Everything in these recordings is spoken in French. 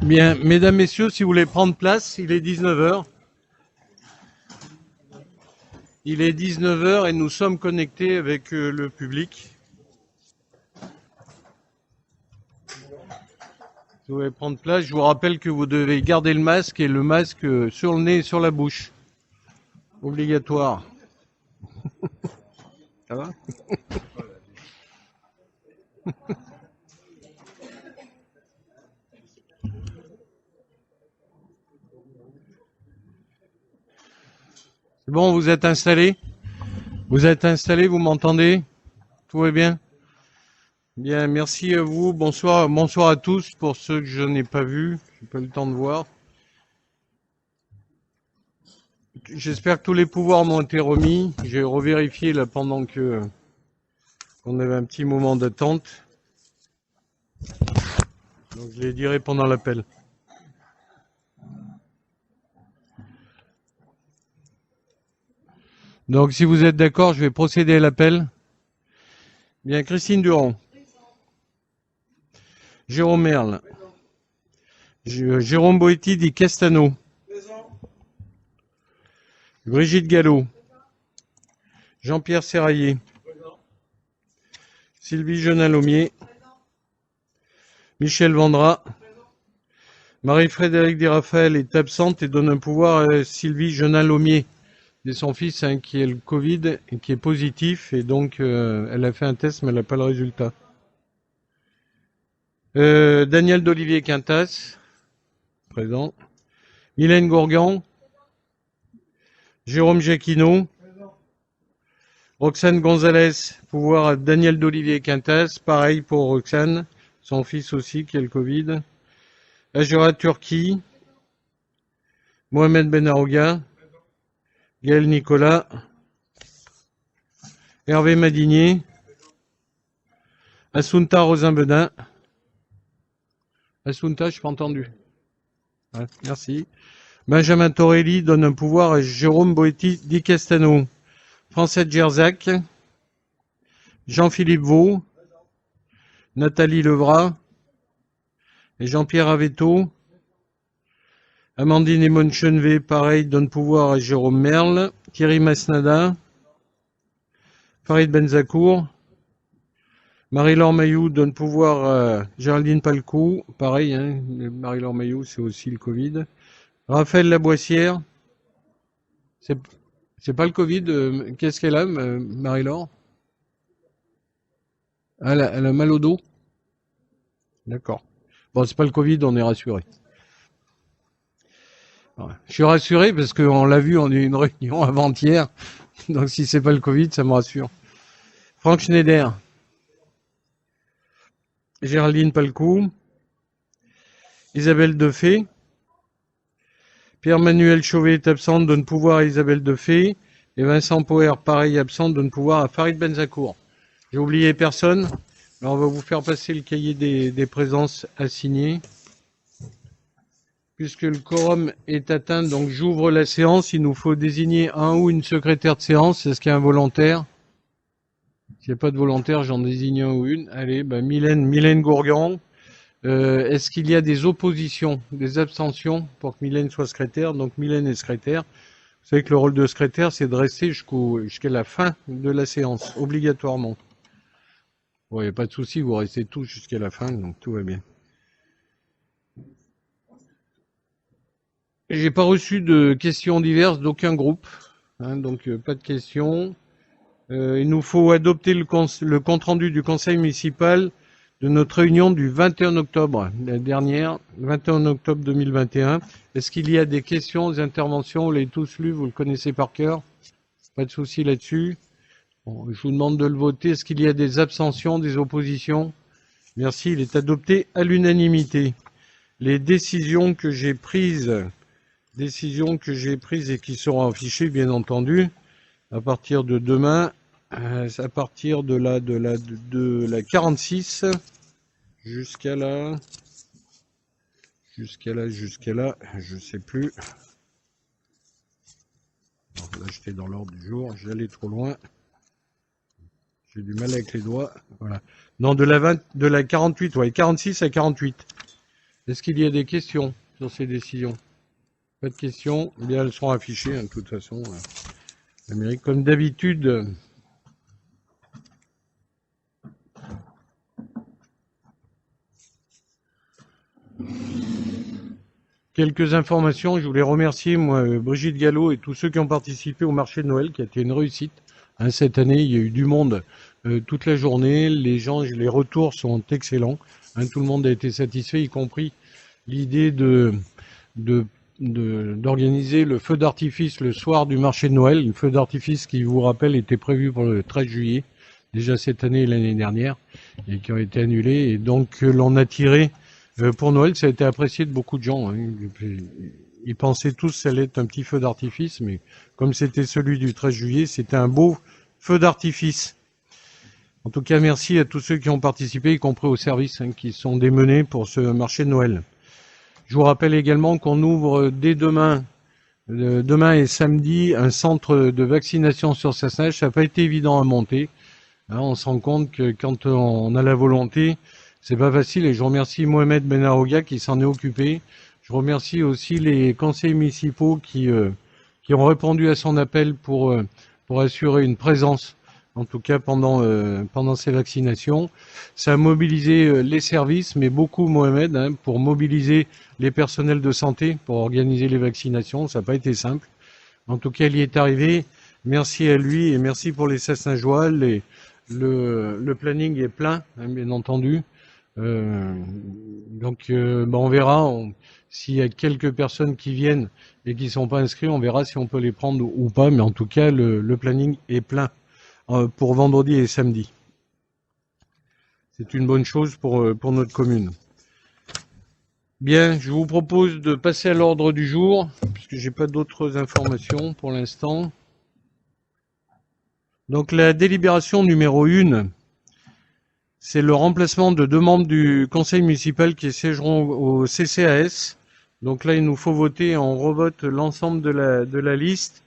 Bien, mesdames, messieurs, si vous voulez prendre place, il est 19 heures. Il est 19 heures et nous sommes connectés avec le public. Si vous voulez prendre place, je vous rappelle que vous devez garder le masque et le masque sur le nez et sur la bouche. Obligatoire. Ça va? C'est bon, vous êtes installés? Vous êtes installés, vous m'entendez? Tout va bien? Bien, merci à vous. Bonsoir, bonsoir à tous pour ceux que je n'ai pas vus. J'ai pas eu le temps de voir. J'espère que tous les pouvoirs m'ont été remis. J'ai revérifié là pendant que on avait un petit moment d'attente. Donc je les dirai pendant l'appel. Donc si vous êtes d'accord, je vais procéder à l'appel. Bien, Christine Durand. Jérôme Merle. Jérôme Boetti di Castano. Brigitte Gallo. Jean-Pierre Serraillier. Sylvie Jeunalomier. Michel Vendra. Marie-Frédérique Desraphaël est absente et donne un pouvoir à Sylvie Jeunalomier. C'est son fils qui est le Covid et qui est positif et donc elle a fait un test mais elle n'a pas le résultat. Daniel d'Olivier Quintas, présent. Mylène Gourgan. Jérôme Jacquinot. Roxane Gonzalez, pouvoir à Daniel d'Olivier Quintas. Pareil pour Roxane, son fils aussi qui a le Covid. Ajura Turki. Mohamed Benarouga. Gaël Nicolas. Hervé Madinier. Assunta Rosin-Bedin. Assunta, je n'ai pas entendu. Ouais, merci. Benjamin Torelli donne un pouvoir à Jérôme Boetti di Castano. Francette Gerzac. Jean-Philippe Vaux. Nathalie Levrat. Et Jean-Pierre Avetto. Amandine Emon-Chenevé, pareil, donne pouvoir à Jérôme Merle. Thierry Masnada. Farid Benzakour. Marie-Laure Mayou donne pouvoir à Géraldine Palcou. Pareil, hein, Marie-Laure Mayou, c'est aussi le Covid. Raphaël Laboissière. C'est pas le Covid. Qu'est-ce qu'elle a, Marie-Laure? Elle a mal au dos? D'accord. Bon, c'est pas le Covid, on est rassuré. Je suis rassuré parce qu'on l'a vu, on a eu une réunion avant-hier. Donc si c'est pas le Covid, ça me rassure. Franck Schneider. Géraldine Palcou. Isabelle Defay. Pierre-Manuel Chauvet est absent, donne pouvoir à Isabelle Defay. Et Vincent Poher, pareil, absent, donne pouvoir à Farid Benzakour. J'ai oublié personne. Alors on va vous faire passer le cahier des présences assignées. Puisque le quorum est atteint, donc j'ouvre la séance. Il nous faut désigner un ou une secrétaire de séance. Est-ce qu'il y a un volontaire? S'il n'y a pas de volontaire, j'en désigne un ou une. Allez, Mylène Gourgan. Est-ce qu'il y a des oppositions, des abstentions pour que Mylène soit secrétaire? Donc Mylène est secrétaire. Vous savez que le rôle de secrétaire, c'est de rester jusqu'à la fin de la séance, obligatoirement. Bon, il n'y a pas de souci, vous restez tous jusqu'à la fin, donc tout va bien. J'ai pas reçu de questions diverses d'aucun groupe, hein, donc pas de questions. Il nous faut adopter le compte-rendu du conseil municipal de notre réunion du 21 octobre, la dernière, 21 octobre 2021. Est-ce qu'il y a des questions, des interventions? Vous l'avez tous lu, vous le connaissez par cœur. Pas de souci là-dessus. Bon, je vous demande de le voter. Est-ce qu'il y a des abstentions, des oppositions? Merci, il est adopté à l'unanimité. Les décisions que j'ai prises et qui seront affichées, bien entendu, à partir de demain, à partir de la 46 jusqu'à là, je sais plus. Alors là, j'étais dans l'ordre du jour, j'allais trop loin. J'ai du mal avec les doigts. Voilà. Non, de la 48, ouais, 46 à 48. Est-ce qu'il y a des questions sur ces décisions? Pas de questions. Eh bien, elles seront affichées, hein, de toute façon. L'Amérique, comme d'habitude. Quelques informations. Je voulais remercier, moi, Brigitte Gallo et tous ceux qui ont participé au marché de Noël, qui a été une réussite. Hein, cette année, il y a eu du monde toute la journée. Les les retours sont excellents. Hein, tout le monde a été satisfait, y compris l'idée d'organiser le feu d'artifice le soir du marché de Noël. Le feu d'artifice qui, vous rappelle, était prévu pour le 13 juillet, déjà cette année et l'année dernière, et qui ont été annulés. Et donc, l'on a tiré pour Noël. Ça a été apprécié de beaucoup de gens. Hein. Ils pensaient tous que ça allait être un petit feu d'artifice, mais comme c'était celui du 13 juillet, c'était un beau feu d'artifice. En tout cas, merci à tous ceux qui ont participé, y compris aux services qui sont démenés pour ce marché de Noël. Je vous rappelle également qu'on ouvre dès demain, demain et samedi, un centre de vaccination sur Sassenage. Ça n'a pas été évident à monter. Hein, on se rend compte que quand on a la volonté, c'est pas facile. Et je remercie Mohamed Benaroga qui s'en est occupé. Je remercie aussi les conseillers municipaux qui ont répondu à son appel pour assurer une présence, en tout cas pendant ces vaccinations. Ça a mobilisé les services, mais beaucoup Mohamed, hein, pour mobiliser les personnels de santé, pour organiser les vaccinations. Ça n'a pas été simple. En tout cas, il y est arrivé. Merci à lui et merci pour les Sassengeois. Le planning est plein, hein, bien entendu. On verra s'il y a quelques personnes qui viennent et qui ne sont pas inscrits, on verra si on peut les prendre ou pas, mais en tout cas le planning est plein pour vendredi et samedi. C'est une bonne chose pour notre commune. Bien, je vous propose de passer à l'ordre du jour, puisque j'ai pas d'autres informations pour l'instant. Donc la délibération numéro 1, c'est le remplacement de 2 membres du conseil municipal qui siégeront au CCAS. Donc là, il nous faut voter, on revote l'ensemble de la liste.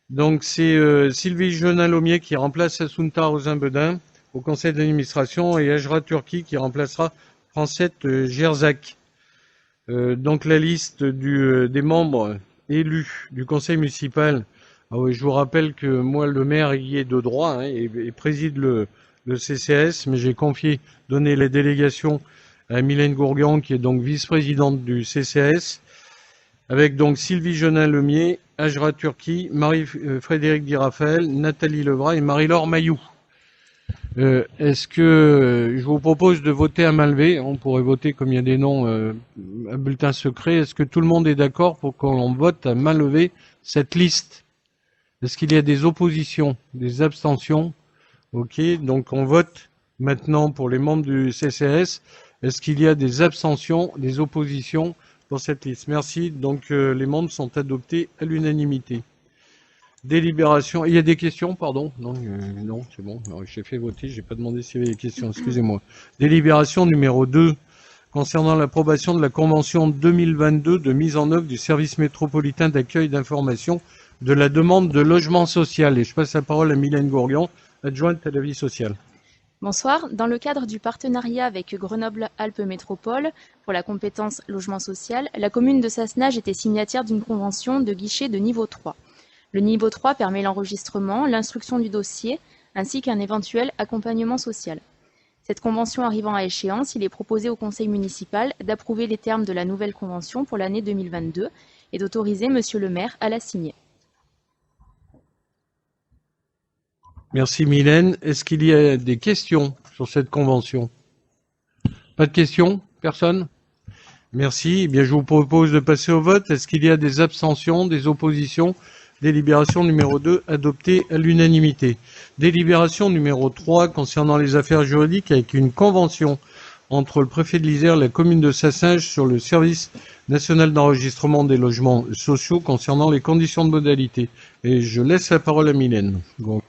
Donc c'est Sylvie Jonal-Aumier qui remplace Assunta Rosin-Bedin au conseil d'administration et Ajra Turki qui remplacera Francette Gerzac. Donc la liste des membres élus du conseil municipal. Ah oui, je vous rappelle que moi, le maire y est de droit, hein, et préside le CCAS, mais j'ai donné les délégations à Mylène Gourgan, qui est donc vice-présidente du CCAS, avec donc Sylvie Jonin-Lemier, Ajra Turki, Marie-Frédéric Di Raphaël, Nathalie Levrat et Marie-Laure Mailloux. Est-ce que je vous propose de voter à main levée? On pourrait voter comme il y a des noms à bulletin secret. Est-ce que tout le monde est d'accord pour qu'on vote à main levée cette liste? Est-ce qu'il y a des oppositions, des abstentions? Ok, donc on vote maintenant pour les membres du CCAS. Est-ce qu'il y a des abstentions, des oppositions pour cette liste? Merci. Donc les membres sont adoptés à l'unanimité. Délibération. Il y a des questions, pardon? Non, non, c'est bon. J'ai fait voter, j'ai pas demandé s'il y avait des questions, excusez-moi. Délibération numéro 2, concernant l'approbation de la convention 2022 de mise en œuvre du service métropolitain d'accueil d'information de la demande de logement social. Et je passe la parole à Mylène Gourgan, adjointe à la vie sociale. Bonsoir. Dans le cadre du partenariat avec Grenoble-Alpes Métropole pour la compétence logement social, la commune de Sassenage était signataire d'une convention de guichet de niveau 3. Le niveau 3 permet l'enregistrement, l'instruction du dossier, ainsi qu'un éventuel accompagnement social. Cette convention arrivant à échéance, il est proposé au conseil municipal d'approuver les termes de la nouvelle convention pour l'année 2022 et d'autoriser monsieur le maire à la signer. Merci Mylène. Est-ce qu'il y a des questions sur cette convention? Pas de questions? Personne? Merci. Eh bien, je vous propose de passer au vote. Est-ce qu'il y a des abstentions, des oppositions? Délibération numéro 2, adoptée à l'unanimité. Délibération numéro 3, concernant les affaires juridiques avec une convention entre le préfet de l'Isère et la commune de Sassenage sur le service national d'enregistrement des logements sociaux concernant les conditions de modalité. Et je laisse la parole à Mylène. Bon.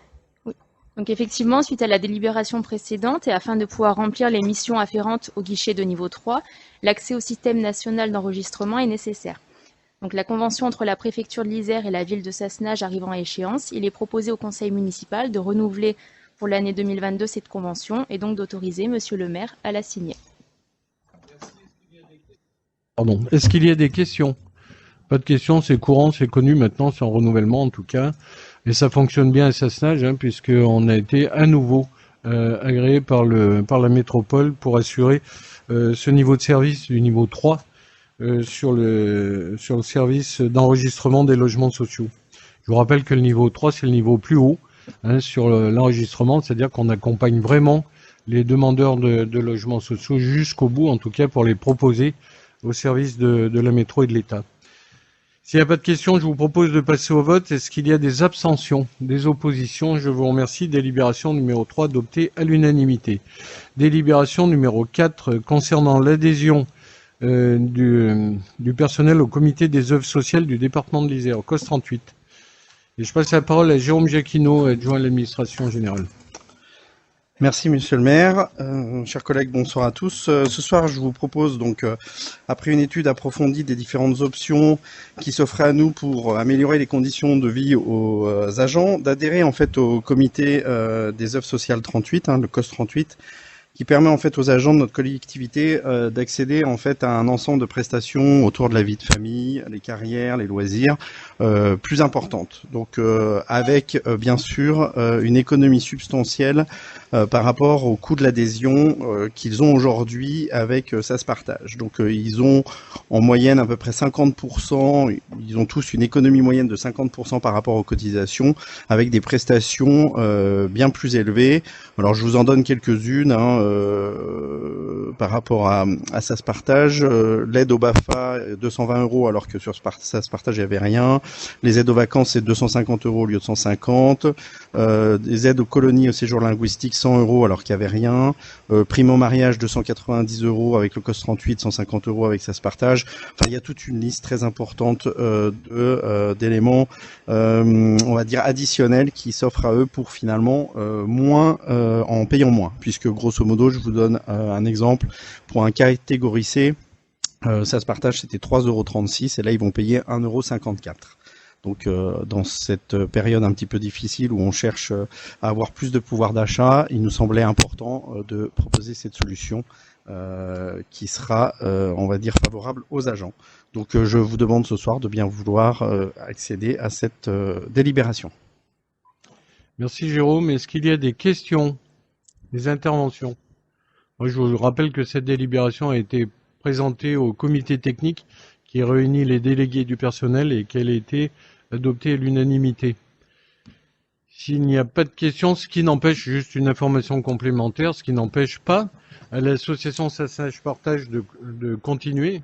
Donc effectivement, suite à la délibération précédente et afin de pouvoir remplir les missions afférentes au guichet de niveau 3, l'accès au système national d'enregistrement est nécessaire. Donc la convention entre la préfecture de l'Isère et la ville de Sassenage arrivant à échéance, il est proposé au conseil municipal de renouveler pour l'année 2022 cette convention et donc d'autoriser monsieur le maire à la signer. Merci. Est-ce qu'il Pardon. Est-ce qu'il y a des questions? Pas de questions, c'est courant, c'est connu maintenant, c'est en renouvellement en tout cas. Et ça fonctionne bien à Sassenage, puisqu'on a été à nouveau agréé par la métropole pour assurer ce niveau de service du niveau 3 sur le service d'enregistrement des logements sociaux. Je vous rappelle que le niveau 3, c'est le niveau plus haut sur l'enregistrement, c'est-à-dire qu'on accompagne vraiment les demandeurs de logements sociaux jusqu'au bout, en tout cas pour les proposer au service de la métro et de l'État. S'il n'y a pas de questions, je vous propose de passer au vote. Est-ce qu'il y a des abstentions, des oppositions? Je vous remercie. Délibération numéro 3 adoptée à l'unanimité. Délibération numéro 4 concernant l'adhésion du personnel au comité des œuvres sociales du département de l'Isère, au COS 38. Et je passe la parole à Jérôme Jacquinot, adjoint à l'administration générale. Merci Monsieur le maire. Chers collègues, bonsoir à tous. Ce soir, je vous propose donc, après une étude approfondie des différentes options qui s'offraient à nous pour améliorer les conditions de vie aux agents, d'adhérer en fait au comité des œuvres sociales 38, le COS 38, qui permet en fait aux agents de notre collectivité d'accéder en fait à un ensemble de prestations autour de la vie de famille, les carrières, les loisirs, plus importantes. Donc avec bien sûr une économie substantielle par rapport au coût de l'adhésion qu'ils ont aujourd'hui avec SAS Partage. Donc ils ont en moyenne à peu près 50%, ils ont tous une économie moyenne de 50% par rapport aux cotisations, avec des prestations bien plus élevées. Alors je vous en donne quelques-unes par rapport à SAS Partage. L'aide au BAFA, 220 € alors que sur SAS Partage il n'y avait rien. Les aides aux vacances c'est 250 € au lieu de 150. Des aides aux colonies au séjour linguistique 100 € alors qu'il n'y avait rien. Prime au mariage 290 € avec le COS 38, 150 € avec SAS Partage. Enfin il y a toute une liste très importante d'éléments on va dire additionnels qui s'offrent à eux pour finalement moins en payant moins, puisque grosso modo je vous donne un exemple pour un catégorie C, SAS Partage c'était 3,36 € et là ils vont payer 1,54 €. Donc dans cette période un petit peu difficile où on cherche à avoir plus de pouvoir d'achat, il nous semblait important de proposer cette solution qui sera, on va dire, favorable aux agents. Donc je vous demande ce soir de bien vouloir accéder à cette délibération. Merci Jérôme. Est-ce qu'il y a des questions, des interventions? Moi, je vous rappelle que cette délibération a été présentée au comité technique qui réunit les délégués du personnel et qu'elle a été adoptée à l'unanimité. S'il n'y a pas de questions, ce qui n'empêche, juste une information complémentaire, ce qui n'empêche pas à l'association SAS Partage de continuer,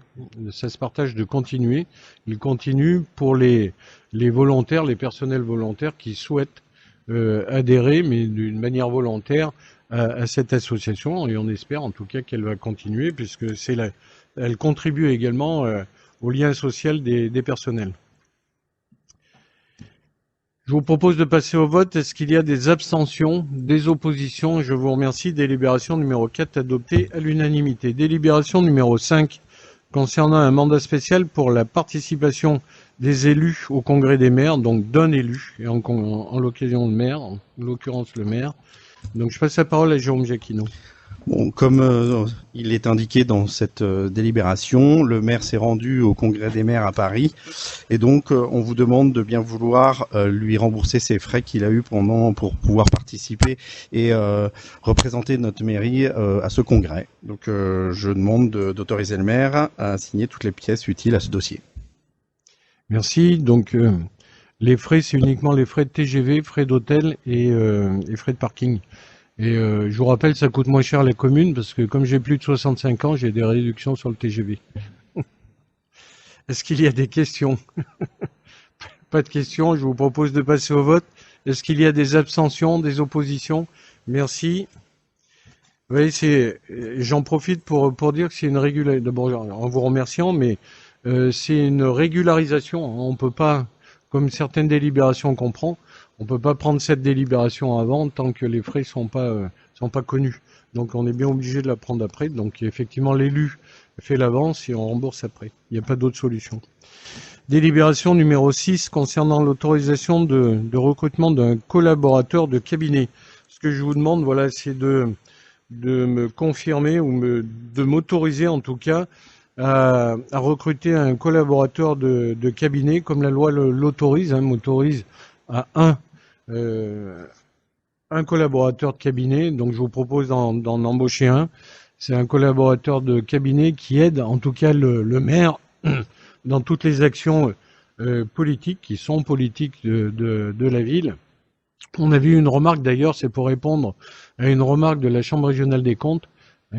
SAS Partage de continuer. Il continue pour les volontaires, les personnels volontaires qui souhaitent adhérer, mais d'une manière volontaire, à cette association, et on espère en tout cas qu'elle va continuer, puisque elle contribue également au lien social des personnels. Je vous propose de passer au vote. Est-ce qu'il y a des abstentions, des oppositions? Je vous remercie. Délibération numéro 4 adoptée à l'unanimité. Délibération numéro 5 concernant un mandat spécial pour la participation des élus au congrès des maires, donc d'un élu, et en l'occasion le maire, en l'occurrence le maire. Donc je passe la parole à Jérôme Jacquinot. Bon, comme il est indiqué dans cette délibération, le maire s'est rendu au congrès des maires à Paris et donc on vous demande de bien vouloir lui rembourser ses frais qu'il a eu pour pouvoir participer et représenter notre mairie à ce congrès. Donc je demande d'autoriser le maire à signer toutes les pièces utiles à ce dossier. Merci. Donc les frais, c'est uniquement les frais de TGV, frais d'hôtel et frais de parking. Et je vous rappelle, ça coûte moins cher à la commune parce que comme j'ai plus de 65 ans, j'ai des réductions sur le TGV. Est-ce qu'il y a des questions? Pas de questions, je vous propose de passer au vote. Est-ce qu'il y a des abstentions, des oppositions? Merci. Oui, j'en profite pour dire que c'est une régularisation. D'abord, en vous remerciant, mais c'est une régularisation. On peut pas, comme certaines délibérations qu'on prend, on peut pas prendre cette délibération avant tant que les frais sont pas connus. Donc on est bien obligé de la prendre après. Donc effectivement l'élu fait l'avance et on rembourse après. Il n'y a pas d'autre solution. Délibération numéro 6 concernant l'autorisation de recrutement d'un collaborateur de cabinet. Ce que je vous demande, voilà, c'est de me confirmer ou de m'autoriser en tout cas à recruter un collaborateur de cabinet, comme la loi l'autorise, m'autorise à un collaborateur de cabinet. Donc je vous propose d'en embaucher un. C'est un collaborateur de cabinet qui aide en tout cas le maire dans toutes les actions politiques qui sont politiques de la ville. On a vu une remarque d'ailleurs, c'est pour répondre à une remarque de la Chambre régionale des comptes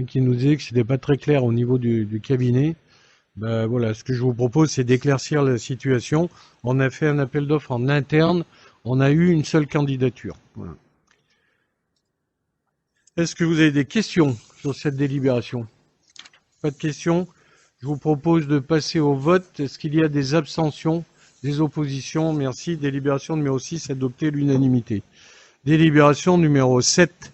qui nous disait que c'était pas très clair au niveau du cabinet. Ben voilà, ce que je vous propose, c'est d'éclaircir la situation. On a fait un appel d'offres en interne, on a eu une seule candidature. Voilà. Est-ce que vous avez des questions sur cette délibération? Pas de questions? Je vous propose de passer au vote. Est-ce qu'il y a des abstentions, des oppositions? Merci. Délibération numéro 6, adoptée à l'unanimité. Délibération numéro 7.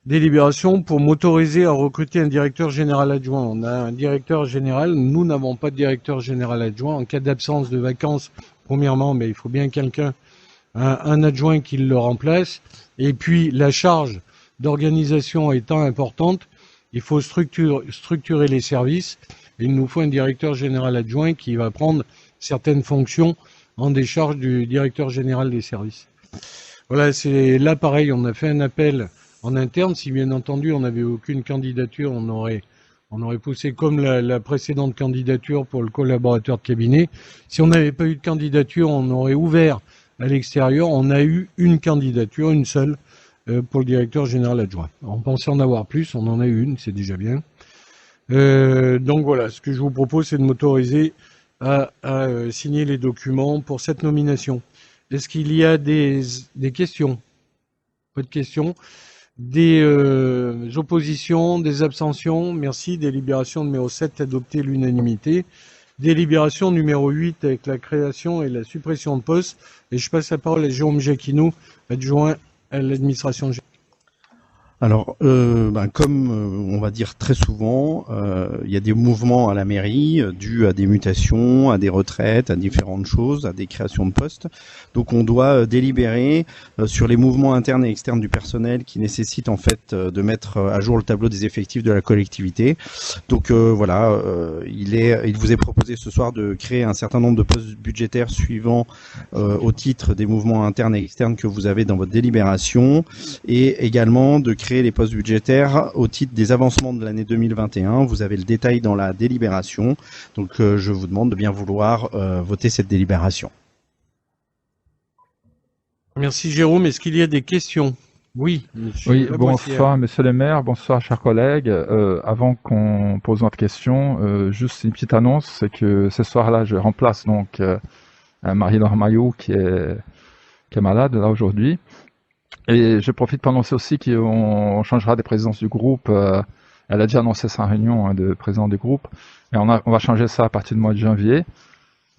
Délibération pour m'autoriser à recruter un directeur général adjoint. On a un directeur général, nous n'avons pas de directeur général adjoint. En cas d'absence de vacances, premièrement, mais il faut bien quelqu'un, un adjoint qui le remplace. Et puis la charge d'organisation étant importante, il faut structurer les services. Il nous faut un directeur général adjoint qui va prendre certaines fonctions en décharge du directeur général des services. Voilà, c'est là pareil, on a fait un appel en interne. Si bien entendu on n'avait aucune candidature, on aurait poussé comme la précédente candidature pour le collaborateur de cabinet. Si on n'avait pas eu de candidature, on aurait ouvert à l'extérieur. On a eu une candidature, une seule, pour le directeur général adjoint. On pensait en avoir plus, on en a eu une, c'est déjà bien. Donc voilà, ce que je vous propose, c'est de m'autoriser à signer les documents pour cette nomination. Est-ce qu'il y a des questions? Pas de questions. Des oppositions, des abstentions? Merci. Délibération numéro 7, adoptée l'unanimité. Délibération numéro 8, avec la création et la suppression de postes. Et je passe la parole à Jérôme Jacquinou, adjoint à l'administration générale. Alors, comme on va dire très souvent, il y a des mouvements à la mairie dus à des mutations, à des retraites, à différentes choses, à des créations de postes. Donc, on doit délibérer sur les mouvements internes et externes du personnel qui nécessitent en fait de mettre à jour le tableau des effectifs de la collectivité. Donc voilà, il vous est proposé ce soir de créer un certain nombre de postes budgétaires suivant au titre des mouvements internes et externes que vous avez dans votre délibération, et également de créer les postes budgétaires au titre des avancements de l'année 2021. Vous avez le détail dans la délibération. Donc je vous demande de bien vouloir voter cette délibération. Merci Jérôme. Est-ce qu'il y a des questions? Oui, monsieur. Oui, bonsoir monsieur le maire, bonsoir chers collègues. Avant qu'on pose notre question, juste une petite annonce, c'est que ce soir-là, je remplace donc Marie-Laure Maillot qui est malade là aujourd'hui. Et je profite pour annoncer aussi qu'on changera des présidences du groupe. Elle a déjà annoncé sa réunion de président du groupe. Et on va changer ça à partir du mois de janvier.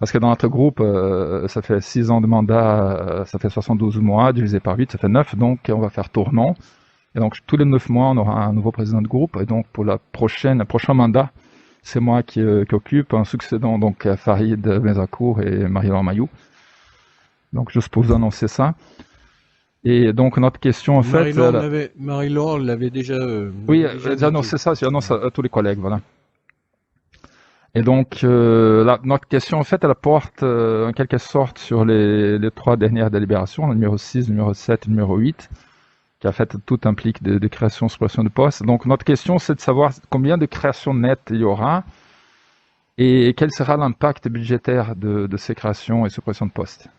Parce que dans notre groupe, ça fait 6 ans de mandat, ça fait 72 mois, divisé par 8, ça fait 9. Donc on va faire tournant. Et donc tous les 9 mois, on aura un nouveau président de groupe. Et donc pour le prochain mandat, c'est moi qui occupe, en succédant donc à Farid Mezacour et Marie-Laure Maillot. Donc juste pour vous annoncer ça. Et donc notre question en fait... Marie-Laure l'avait déjà... oui, j'ai déjà annoncé ça, j'annonce à tous les collègues, voilà. Et donc notre question en fait, elle porte en quelque sorte sur les 3 dernières délibérations, le numéro 6, le numéro 7 et le numéro 8, qui en fait tout implique de création, suppression de postes. Donc notre question c'est de savoir combien de créations nettes il y aura et quel sera l'impact budgétaire de ces créations et suppressions de postes.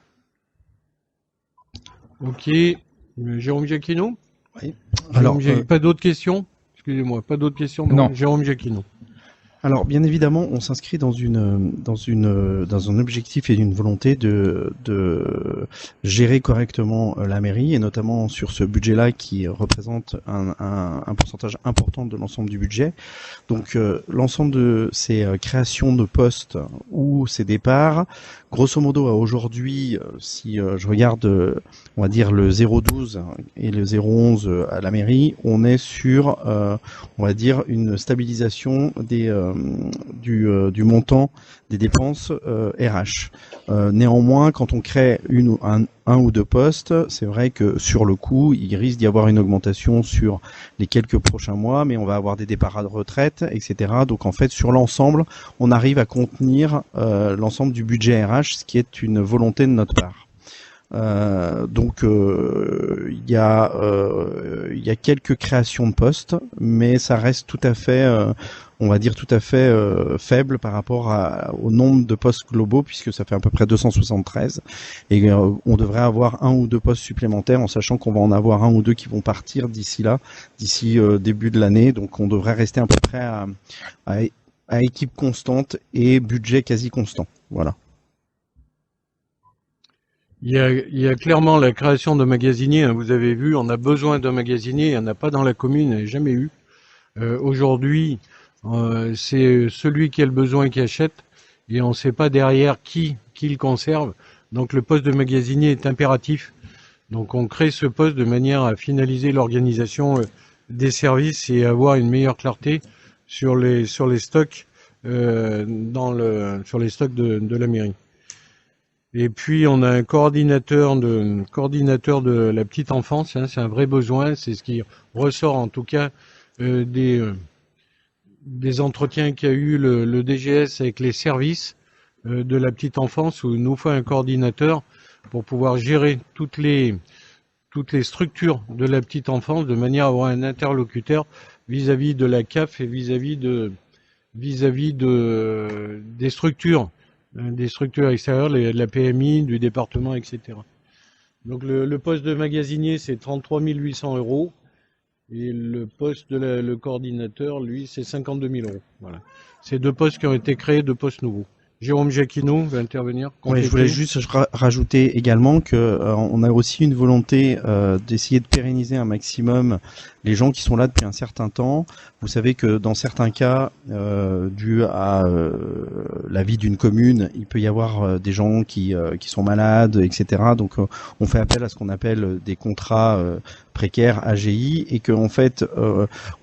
Ok. Jérôme Jacquinou? Oui. Alors, pas d'autres questions? Excusez-moi, pas d'autres questions? Non. Jérôme Jacquinou. Alors, bien évidemment, on s'inscrit dans un objectif et une volonté de gérer correctement la mairie, et notamment sur ce budget-là qui représente un pourcentage important de l'ensemble du budget. Donc, l'ensemble de ces créations de postes ou ces départs, grosso modo, à aujourd'hui, si je regarde, on va dire le 0,12 et le 0,11 à la mairie, on est sur, on va dire, une stabilisation des du montant des dépenses RH. Néanmoins, quand on crée un ou deux postes, c'est vrai que sur le coup, il risque d'y avoir une augmentation sur les quelques prochains mois, mais on va avoir des départs à retraite, etc. Donc en fait, sur l'ensemble, on arrive à contenir l'ensemble du budget RH, ce qui est une volonté de notre part. Donc il y a quelques créations de postes, mais ça reste tout à fait, on va dire tout à fait faible par rapport au nombre de postes globaux, puisque ça fait à peu près 273, et on devrait avoir un ou deux postes supplémentaires, en sachant qu'on va en avoir un ou deux qui vont partir d'ici début de l'année. Donc on devrait rester à peu près à équipe constante et budget quasi constant. Voilà. Il y a clairement la création de magasiniers, hein, vous avez vu, on a besoin d'un magasinier, il n'y en a pas dans la commune, il n'y en a jamais eu. Aujourd'hui, c'est celui qui a le besoin qui achète, et on ne sait pas derrière qui le conserve. Donc le poste de magasinier est impératif. Donc on crée ce poste de manière à finaliser l'organisation des services et avoir une meilleure clarté sur les stocks sur les stocks de la mairie. Et puis on a un coordinateur de la petite enfance, hein, c'est un vrai besoin, c'est ce qui ressort en tout cas des entretiens qu'a eu le DGS avec les services de la petite enfance, où il nous faut un coordinateur pour pouvoir gérer toutes les structures de la petite enfance de manière à avoir un interlocuteur vis-à-vis de la CAF et vis-à-vis des structures extérieures, de la PMI, du département, etc. Donc le poste de magasinier, c'est 33 800 €, et le poste le coordinateur, lui, c'est 52 000 €. Voilà. C'est deux postes qui ont été créés, deux postes nouveaux. Jérôme Jacquineau va intervenir. Oui, je voulais juste rajouter également que on a aussi une volonté d'essayer de pérenniser un maximum les gens qui sont là depuis un certain temps. Vous savez que dans certains cas, dû à la vie d'une commune, il peut y avoir des gens qui sont malades, etc. Donc on fait appel à ce qu'on appelle des contrats précaires AGI, et que en fait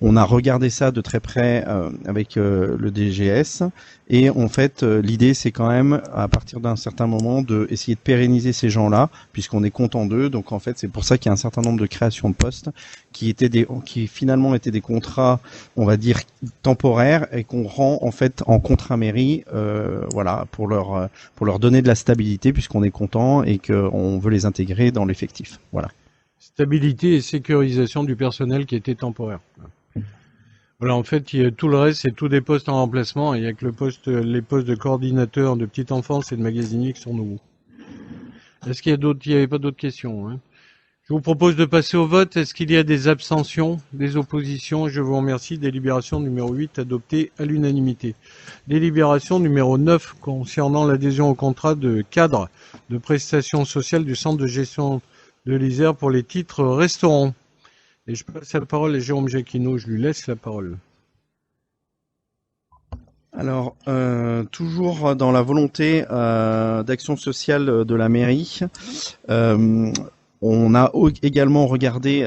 on a regardé ça de très près avec le DGS, et en fait l'idée c'est quand même à partir d'un certain moment de essayer de pérenniser ces gens-là, puisqu'on est content d'eux. Donc en fait c'est pour ça qu'il y a un certain nombre de créations de postes qui finalement étaient des contrats, on va dire, temporaires, et qu'on rend en fait en contrat mairie, voilà, pour leur donner de la stabilité, puisqu'on est content et qu'on veut les intégrer dans l'effectif. Voilà. Stabilité et sécurisation du personnel qui était temporaire. Voilà, en fait, tout le reste, c'est tous des postes en remplacement, et il n'y a que les postes de coordinateur de petite enfance et de magasinier qui sont nouveaux. Est-ce qu'il y a d'autres, il n'y avait pas d'autres questions, hein? Je vous propose de passer au vote. Est-ce qu'il y a des abstentions, des oppositions? Je vous remercie. Délibération numéro 8 adoptée à l'unanimité. Délibération numéro 9 concernant l'adhésion au contrat de cadre de prestations sociales du centre de gestion de l'Isère pour les titres restaurants. Et je passe la parole à Jérôme Jacquineau. Je lui laisse la parole. Alors, toujours dans la volonté d'action sociale de la mairie, on a également regardé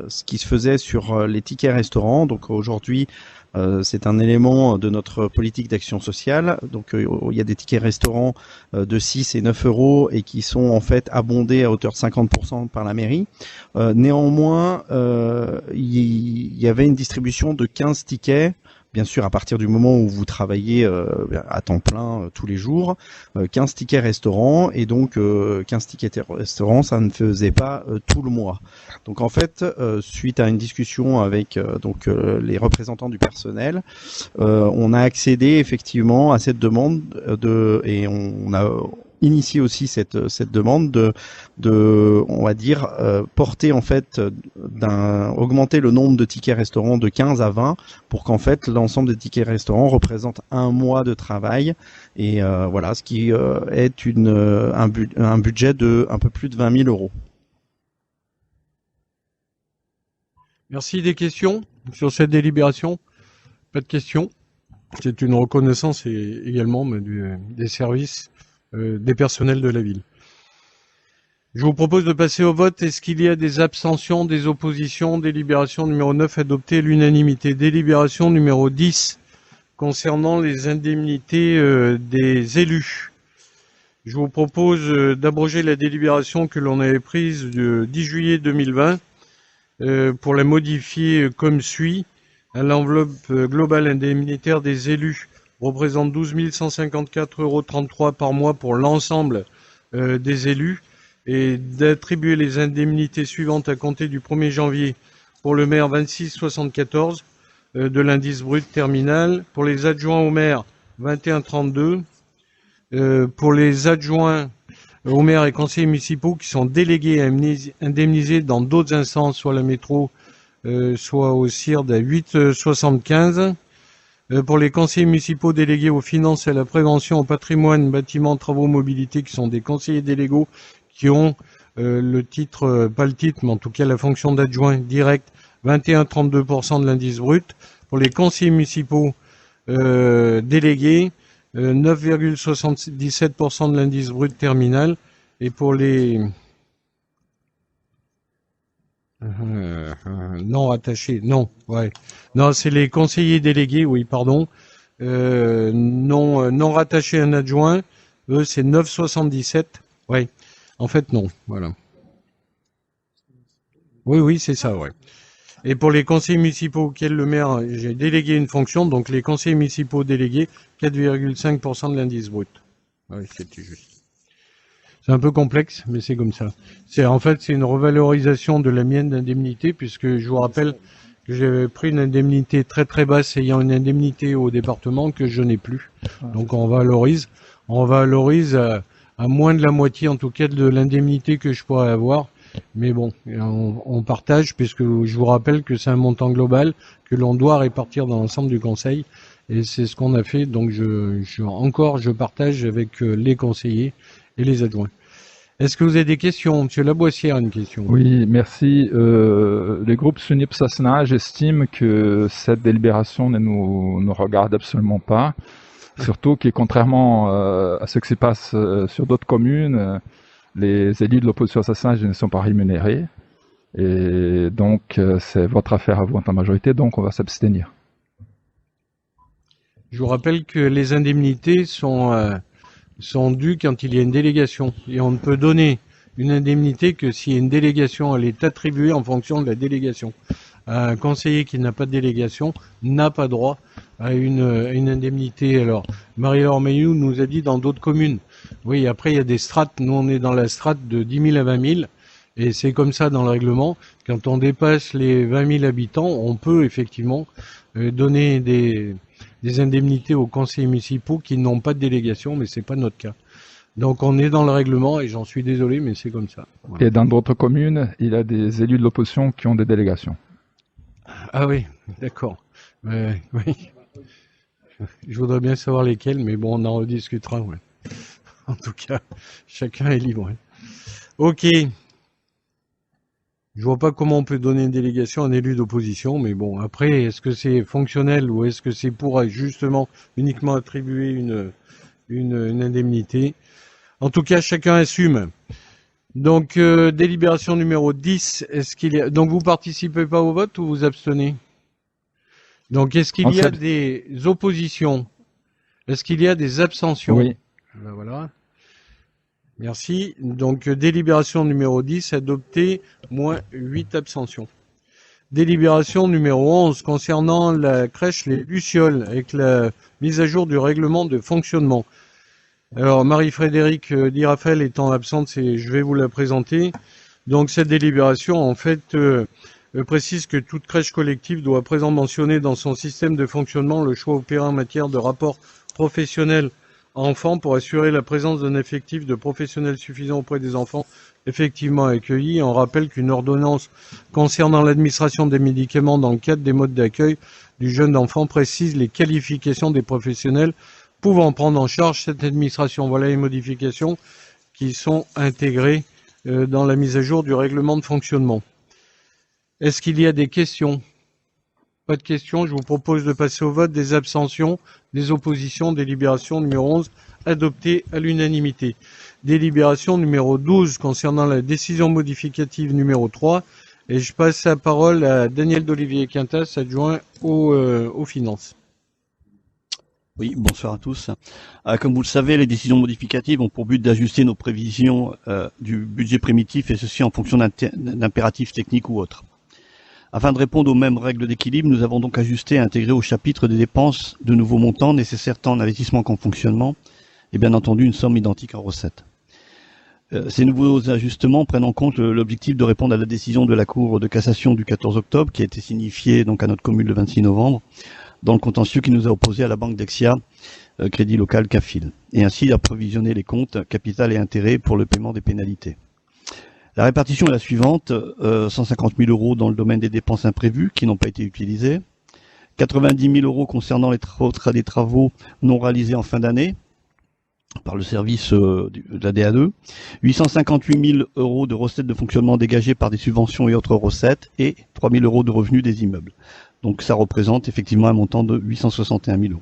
ce qui se faisait sur les tickets restaurants. Donc aujourd'hui, c'est un élément de notre politique d'action sociale. Donc il y a des tickets restaurants de 6 et 9 € et qui sont en fait abondés à hauteur de 50% par la mairie. Néanmoins, il y avait une distribution de 15 tickets. Bien sûr, à partir du moment où vous travaillez à temps plein tous les jours, 15 tickets restaurants, et donc 15 tickets restaurants, ça ne faisait pas tout le mois. Donc en fait, suite à une discussion avec les représentants du personnel, on a accédé effectivement à cette demande et on a initié aussi cette demande de on va dire porter en fait augmenter le nombre de tickets restaurants de 15 à 20 pour qu'en fait l'ensemble des tickets restaurants représentent un mois de travail, et voilà, ce qui est un budget de un peu plus de 20 000 €. Merci. Des questions sur cette délibération? Pas de questions. C'est une reconnaissance également des services des personnels de la ville. Je vous propose de passer au vote. Est-ce qu'il y a des abstentions, des oppositions? Délibération numéro 9 adoptée à l'unanimité. Délibération numéro 10 concernant les indemnités des élus. Je vous propose d'abroger la délibération que l'on avait prise le 10 juillet 2020 pour la modifier comme suit. L'enveloppe globale indemnitaire des élus représente 12 154,33 € par mois pour l'ensemble des élus et d'attribuer les indemnités suivantes à compter du 1er janvier pour le maire 26,74 de l'indice brut terminal, pour les adjoints au maire 21,32, pour les adjoints aux maires et conseillers municipaux qui sont délégués et indemnisés dans d'autres instances, soit la métro, soit au CIRD à 8,75. Pour les conseillers municipaux délégués aux finances et à la prévention, au patrimoine, bâtiments, travaux, mobilité, qui sont des conseillers délégaux qui ont le titre, pas le titre, mais en tout cas la fonction d'adjoint direct, 21,32% de l'indice brut. Pour les conseillers municipaux délégués, 9,77% de l'indice brut terminal. Et pour les non rattachés, non, ouais, non, c'est les conseillers délégués, oui, pardon, non rattachés à un adjoint, eux c'est 9,77, ouais, en fait non, voilà. Oui, c'est ça, ouais. Et pour les conseillers municipaux auxquels le maire, j'ai délégué une fonction, donc les conseillers municipaux délégués, 4,5% de l'indice brut. Oui, c'était juste. C'est un peu complexe, mais c'est comme ça. En fait, c'est une revalorisation de la mienne d'indemnité, puisque je vous rappelle que j'avais pris une indemnité très très basse ayant une indemnité au département que je n'ai plus. Donc on valorise à moins de la moitié, en tout cas, de l'indemnité que je pourrais avoir. Mais bon, on partage, puisque je vous rappelle que c'est un montant global que l'on doit répartir dans l'ensemble du conseil. Et c'est ce qu'on a fait. Donc je partage avec les conseillers et les adjoints. Est-ce que vous avez des questions? Monsieur Laboissière a une question. Oui, merci. Les groupes SUNIP-SASNAGE estiment que cette délibération ne nous regarde absolument pas. Surtout que contrairement à ce qui se passe sur d'autres communes, les élus de l'opposition SASNAGE ne sont pas rémunérés. Et donc, c'est votre affaire à vous en tant que majorité, donc on va s'abstenir. Je vous rappelle que les indemnités sont dues quand il y a une délégation. Et on ne peut donner une indemnité que s'il y a une délégation, elle est attribuée en fonction de la délégation. Un conseiller qui n'a pas de délégation n'a pas droit à une indemnité. Alors, Marie-Laure Mayou nous a dit dans d'autres communes. Oui, après il y a des strates. Nous, on est dans la strate de 10 000 à 20 000. Et c'est comme ça dans le règlement. Quand on dépasse les 20 000 habitants, on peut effectivement donner des indemnités aux conseillers municipaux qui n'ont pas de délégation, mais c'est pas notre cas. Donc on est dans le règlement et j'en suis désolé, mais c'est comme ça. Voilà. Et dans d'autres communes, il y a des élus de l'opposition qui ont des délégations. Ah oui, d'accord. Oui. Je voudrais bien savoir lesquels, mais bon, on en rediscutera. Ouais. En tout cas, chacun est libre. Ouais. Ok. Je vois pas comment on peut donner une délégation à un élu d'opposition, mais bon, après, est-ce que c'est fonctionnel ou est-ce que c'est pour justement uniquement attribuer une indemnité? En tout cas, chacun assume. Donc, délibération numéro 10, donc vous participez pas au vote ou vous abstenez? Donc, est-ce qu'il y a des oppositions? Est-ce qu'il y a des abstentions? Oui. Ben voilà. Merci. Donc, délibération numéro 10, adopté, moins 8 abstentions. Délibération numéro 11, concernant la crèche Les Lucioles, avec la mise à jour du règlement de fonctionnement. Alors, Marie-Frédérique Di-Raphaël étant absente, je vais vous la présenter. Donc, cette délibération, en fait, précise que toute crèche collective doit à présent mentionner dans son système de fonctionnement le choix opéré en matière de rapport professionnel enfants pour assurer la présence d'un effectif de professionnels suffisant auprès des enfants effectivement accueillis. On rappelle qu'une ordonnance concernant l'administration des médicaments dans le cadre des modes d'accueil du jeune enfant précise les qualifications des professionnels pouvant prendre en charge cette administration. Voilà les modifications qui sont intégrées dans la mise à jour du règlement de fonctionnement. Est-ce qu'il y a des questions? Pas de questions, je vous propose de passer au vote. Des abstentions, des oppositions, délibération numéro 11, adoptée à l'unanimité. Délibération numéro 12 concernant la décision modificative numéro 3. Et je passe la parole à Daniel d'Olivier Quintas, adjoint aux finances. Oui, bonsoir à tous. Comme vous le savez, les décisions modificatives ont pour but d'ajuster nos prévisions du budget primitif, et ceci en fonction d'impératifs techniques ou autres. Afin de répondre aux mêmes règles d'équilibre, nous avons donc ajusté et intégré au chapitre des dépenses de nouveaux montants nécessaires tant en investissement qu'en fonctionnement, et bien entendu une somme identique en recettes. Ces nouveaux ajustements prennent en compte l'objectif de répondre à la décision de la Cour de cassation du 14 octobre, qui a été signifiée donc à notre commune le 26 novembre, dans le contentieux qui nous a opposé à la Banque Dexia, Crédit Local CAFIL, et ainsi approvisionner les comptes, capital et intérêts pour le paiement des pénalités. La répartition est la suivante, 150 000 € dans le domaine des dépenses imprévues qui n'ont pas été utilisées, 90 000 € concernant les travaux non réalisés en fin d'année par le service de la DA2, 858 000 € de recettes de fonctionnement dégagées par des subventions et autres recettes, et 3 000 € de revenus des immeubles. Donc ça représente effectivement un montant de 861 000 €.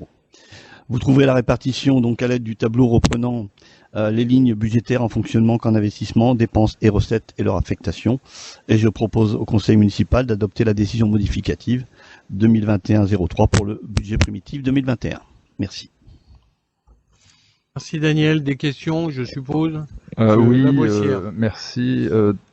Vous trouverez la répartition donc à l'aide du tableau reprenant les lignes budgétaires en fonctionnement qu'en investissement, dépenses et recettes et leur affectation. Et je propose au conseil municipal d'adopter la décision modificative 2021-03 pour le budget primitif 2021. Merci. Merci Daniel. Des questions, je suppose? Oui, merci.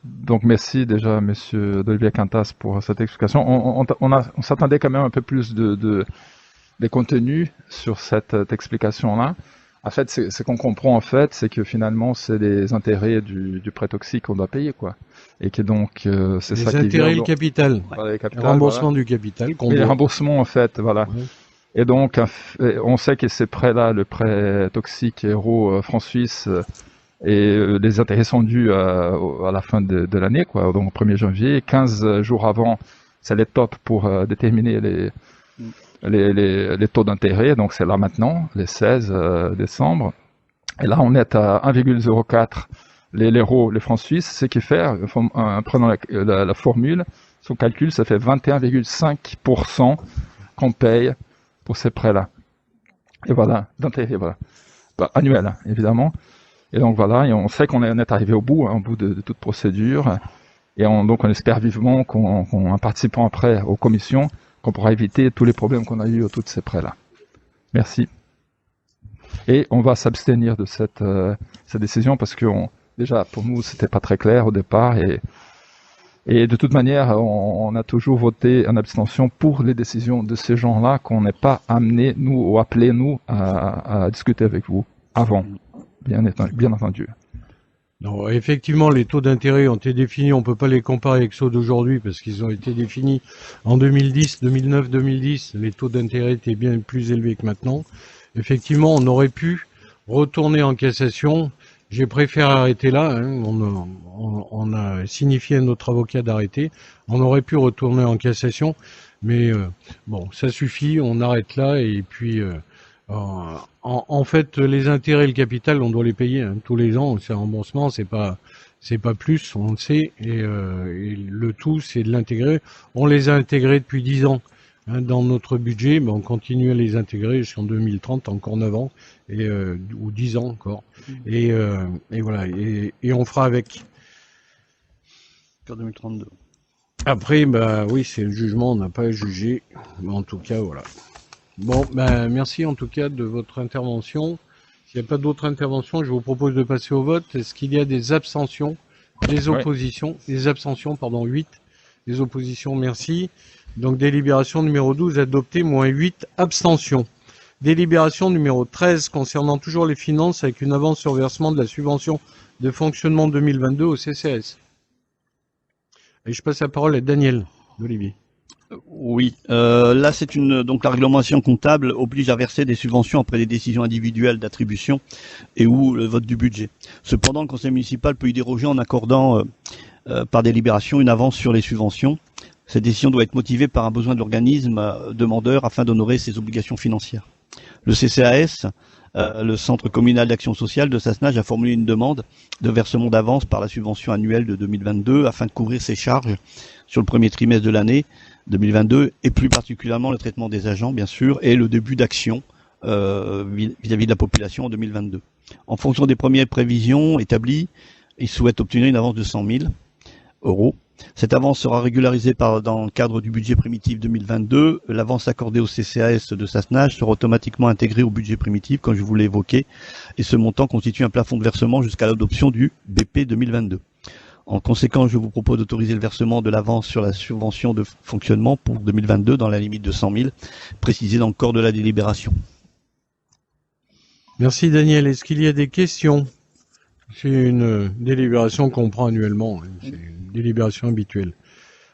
Donc merci déjà Monsieur Olivier Quintas pour cette explication. On s'attendait quand même un peu plus des contenus sur cette explication-là. En fait, ce qu'on comprend en fait, c'est que finalement c'est les intérêts du prêt toxique qu'on doit payer, quoi. Et que donc c'est ça qui vient. Les intérêts et le capital. Voilà, le remboursement du capital. Et le remboursement en fait, voilà. Ouais. Et donc, on sait que ces prêts-là, le prêt toxique Euro franc-suisse, et les intérêts sont dus à la fin de l'année, quoi, donc au 1er janvier. 15 jours avant, c'est les top pour déterminer les taux d'intérêt, donc c'est là maintenant, les 16 décembre. Et là, on est à 1,04 l'euro, les francs suisses, ce qui fait, en prenant la formule, son calcul, ça fait 21,5% qu'on paye pour ces prêts-là. Et voilà, d'intérêt, voilà. Bah, annuel, hein, évidemment. Et donc voilà, et on sait qu'on est arrivé au bout de toute procédure. Et donc on espère vivement qu'en participant après aux commissions, qu'on pourra éviter tous les problèmes qu'on a eu autour de ces prêts-là. Merci. Et on va s'abstenir de cette décision parce que déjà, pour nous, c'était pas très clair au départ. Et de toute manière, on a toujours voté en abstention pour les décisions de ces gens-là qu'on n'est pas amené, nous, ou appelé, nous, à discuter avec vous avant, bien entendu. Non, effectivement, les taux d'intérêt ont été définis, on ne peut pas les comparer avec ceux d'aujourd'hui parce qu'ils ont été définis en 2010, 2009, 2010. Les taux d'intérêt étaient bien plus élevés que maintenant. Effectivement, on aurait pu retourner en cassation. J'ai préféré arrêter là, hein. On a signifié à notre avocat d'arrêter. On aurait pu retourner en cassation, mais bon, ça suffit, on arrête là. Et puis, en fait, les intérêts et le capital, on doit les payer hein, tous les ans. C'est un remboursement, c'est pas plus, on le sait. Et le tout, c'est de l'intégrer. On les a intégrés depuis 10 ans. Hein, dans notre budget, on continue à les intégrer jusqu'en 2030, encore 9 ans, ou 10 ans encore. Et voilà, et on fera avec. Jusqu'en 2032. Après, oui, c'est le jugement, on n'a pas à juger. Mais en tout cas, voilà. Bon, merci en tout cas de votre intervention. S'il n'y a pas d'autres interventions, je vous propose de passer au vote. Est-ce qu'il y a des abstentions, des oppositions, des abstentions, pardon, 8. Des oppositions, merci. Donc, délibération numéro 12 adoptée, moins 8 abstentions. Délibération numéro 13 concernant toujours les finances avec une avance sur versement de la subvention de fonctionnement 2022 au CCAS. Et je passe la parole à Daniel d'Olivier. Oui, là c'est donc la réglementation comptable oblige à verser des subventions après des décisions individuelles d'attribution et ou le vote du budget. Cependant, le conseil municipal peut y déroger en accordant par délibération une avance sur les subventions. Cette décision doit être motivée par un besoin de l'organisme demandeur afin d'honorer ses obligations financières. Le CCAS, le Centre communal d'action sociale de Sassenage, a formulé une demande de versement d'avance par la subvention annuelle de 2022 afin de couvrir ses charges sur le premier trimestre de l'année 2022 et plus particulièrement le traitement des agents, bien sûr, et le début d'action vis-à-vis de la population en 2022. En fonction des premières prévisions établies, il souhaite obtenir une avance de 100 000 € Cette avance sera régularisée dans le cadre du budget primitif 2022. L'avance accordée au CCAS de Sassenage sera automatiquement intégrée au budget primitif, comme je vous l'ai évoqué, et ce montant constitue un plafond de versement jusqu'à l'adoption du BP 2022. En conséquence, je vous propose d'autoriser le versement de l'avance sur la subvention de fonctionnement pour 2022 dans la limite de 100 000, précisée dans le corps de la délibération. Merci Daniel. Est-ce qu'il y a des questions? C'est une délibération qu'on prend annuellement. C'est une délibération habituelle.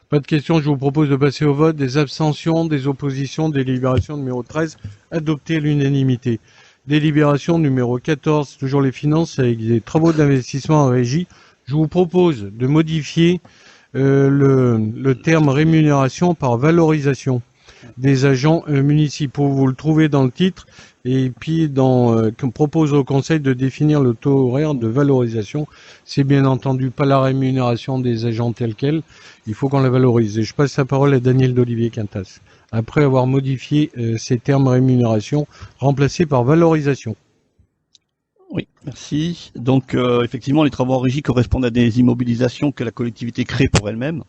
Pas de questions, je vous propose de passer au vote. Des abstentions, des oppositions, délibération numéro 13, adoptée à l'unanimité. Délibération numéro 14, toujours les finances avec des travaux d'investissement en régie. Je vous propose de modifier le terme rémunération par valorisation des agents municipaux. Vous le trouvez dans le titre. Et puis, qu'on propose au Conseil de définir le taux horaire de valorisation. C'est bien entendu pas la rémunération des agents telle quelle. Il faut qu'on la valorise. Et je passe la parole à Daniel d'Olivier Quintas. Après avoir modifié ces termes rémunération, remplacés par valorisation. Oui, merci. Donc, effectivement, les travaux en régie correspondent à des immobilisations que la collectivité crée pour elle-même.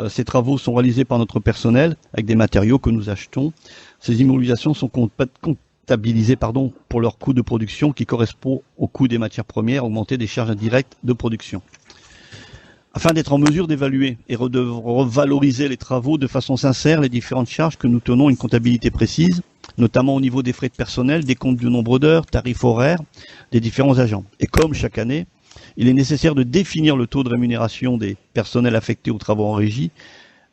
Ces travaux sont réalisés par notre personnel avec des matériaux que nous achetons. Ces immobilisations sont comptabilisés pour leur coût de production qui correspond au coût des matières premières augmentées des charges indirectes de production. Afin d'être en mesure d'évaluer et de revaloriser les travaux de façon sincère, les différentes charges que nous tenons une comptabilité précise, notamment au niveau des frais de personnel, des comptes du nombre d'heures, tarifs horaires des différents agents. Et comme chaque année, il est nécessaire de définir le taux de rémunération des personnels affectés aux travaux en régie.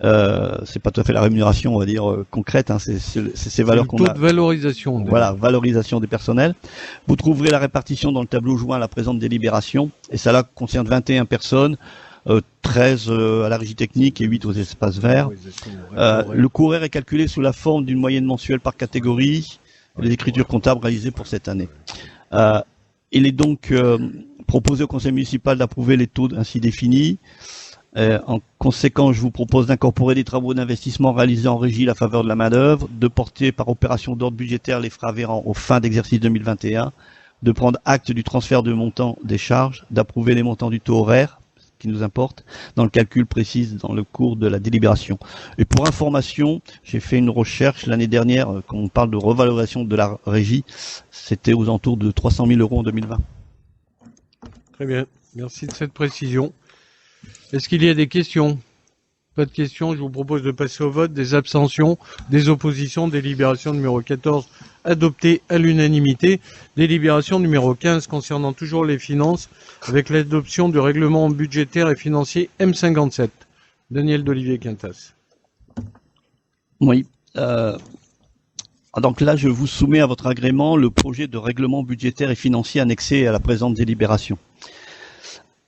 C'est pas tout à fait la rémunération, on va dire, concrète, hein, c'est ces valeurs qu'on a. Taux de valorisation. Voilà, valorisation des personnels. Vous trouverez la répartition dans le tableau joint à la présente délibération, et ça là concerne 21 personnes, 13 à la régie technique et 8 aux espaces verts. Le coût horaire est calculé sous la forme d'une moyenne mensuelle par catégorie, les écritures comptables réalisées pour cette année. Il est donc proposé au conseil municipal d'approuver les taux ainsi définis. En conséquence, je vous propose d'incorporer des travaux d'investissement réalisés en régie à la faveur de la main-d'œuvre, de porter par opération d'ordre budgétaire les frais afférents aux fins d'exercice 2021, de prendre acte du transfert de montant des charges, d'approuver les montants du taux horaire, ce qui nous importe, dans le calcul précis dans le cours de la délibération. Et pour information, j'ai fait une recherche l'année dernière, quand on parle de revalorisation de la régie, c'était aux alentours de 300 000 € en 2020. Très bien, merci de cette précision. Est-ce qu'il y a des questions? Pas de questions, je vous propose de passer au vote. Des abstentions, des oppositions, délibération numéro 14 adoptée à l'unanimité. Délibération numéro 15 concernant toujours les finances avec l'adoption du règlement budgétaire et financier M57. Daniel d'Olivier Quintas. Oui. Donc là, je vous soumets à votre agrément le projet de règlement budgétaire et financier annexé à la présente délibération.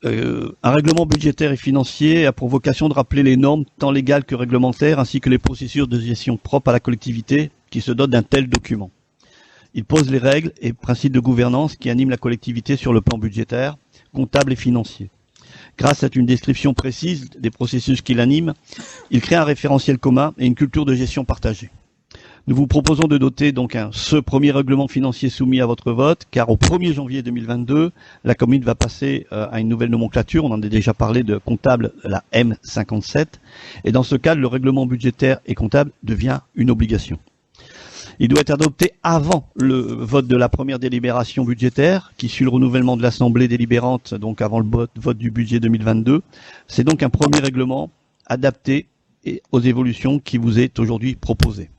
Un règlement budgétaire et financier a pour vocation de rappeler les normes tant légales que réglementaires ainsi que les processus de gestion propres à la collectivité qui se dote d'un tel document. Il pose les règles et principes de gouvernance qui animent la collectivité sur le plan budgétaire, comptable et financier. Grâce à une description précise des processus qui l'animent, il crée un référentiel commun et une culture de gestion partagée. Nous vous proposons de doter donc ce premier règlement financier soumis à votre vote, car au 1er janvier 2022, la commune va passer à une nouvelle nomenclature, on en a déjà parlé de comptable, la M57, et dans ce cadre, le règlement budgétaire et comptable devient une obligation. Il doit être adopté avant le vote de la première délibération budgétaire, qui suit le renouvellement de l'Assemblée délibérante, donc avant le vote du budget 2022. C'est donc un premier règlement adapté aux évolutions qui vous est aujourd'hui proposé.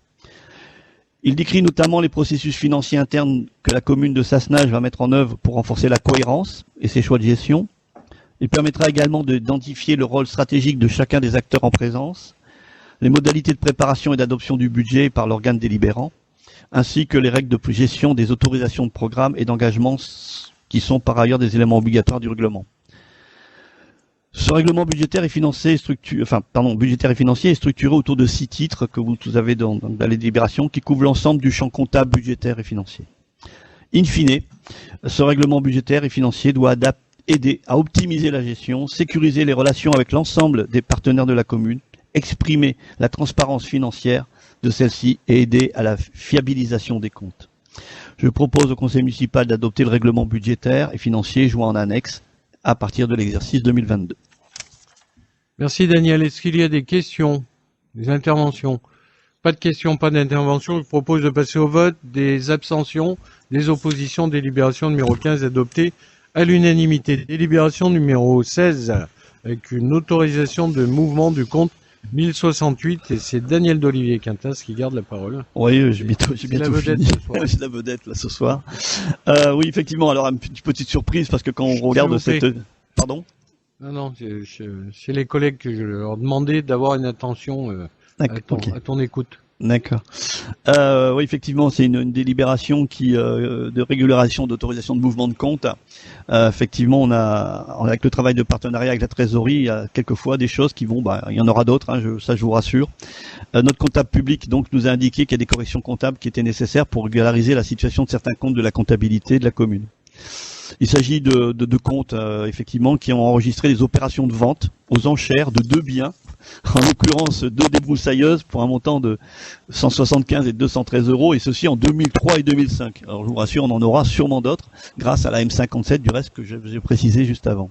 Il décrit notamment les processus financiers internes que la commune de Sassenage va mettre en œuvre pour renforcer la cohérence et ses choix de gestion. Il permettra également d'identifier le rôle stratégique de chacun des acteurs en présence, les modalités de préparation et d'adoption du budget par l'organe délibérant, ainsi que les règles de gestion des autorisations de programme et d'engagement qui sont par ailleurs des éléments obligatoires du règlement. Ce règlement budgétaire et financier est structuré autour de 6 titres que vous avez dans la délibération qui couvrent l'ensemble du champ comptable, budgétaire et financier. In fine, ce règlement budgétaire et financier doit aider à optimiser la gestion, sécuriser les relations avec l'ensemble des partenaires de la commune, exprimer la transparence financière de celle-ci et aider à la fiabilisation des comptes. Je propose au conseil municipal d'adopter le règlement budgétaire et financier joint en annexe à partir de l'exercice 2022. Merci Daniel. Est-ce qu'il y a des questions, des interventions? Pas de questions, pas d'intervention. Je propose de passer au vote. Des abstentions, des oppositions. Délibération numéro 15 adoptée à l'unanimité. Délibération numéro 16 avec une autorisation de mouvement du compte 1068 et c'est Daniel d'Olivier Quintas qui garde la parole. Oui, j'ai bientôt vedette fini. ce soir. C'est la vedette là ce soir. Oui, effectivement. Alors une petite surprise parce que quand on regarde cette, pardon. Non, c'est les collègues que je leur demandais d'avoir une attention à ton écoute. D'accord. Oui, effectivement, c'est une délibération de régulation d'autorisation de mouvement de compte. Effectivement, avec le travail de partenariat avec la trésorerie, il y a quelquefois des choses qui vont, il y en aura d'autres, ça je vous rassure. Notre comptable public donc nous a indiqué qu'il y a des corrections comptables qui étaient nécessaires pour régulariser la situation de certains comptes de la comptabilité de la commune. Il s'agit de comptes, effectivement, qui ont enregistré des opérations de vente aux enchères de 2 biens, en l'occurrence 2 débroussailleuses pour un montant de 175 et 213 euros, et ceci en 2003 et 2005. Alors je vous rassure, on en aura sûrement d'autres, grâce à la M57 du reste que j'ai précisé juste avant.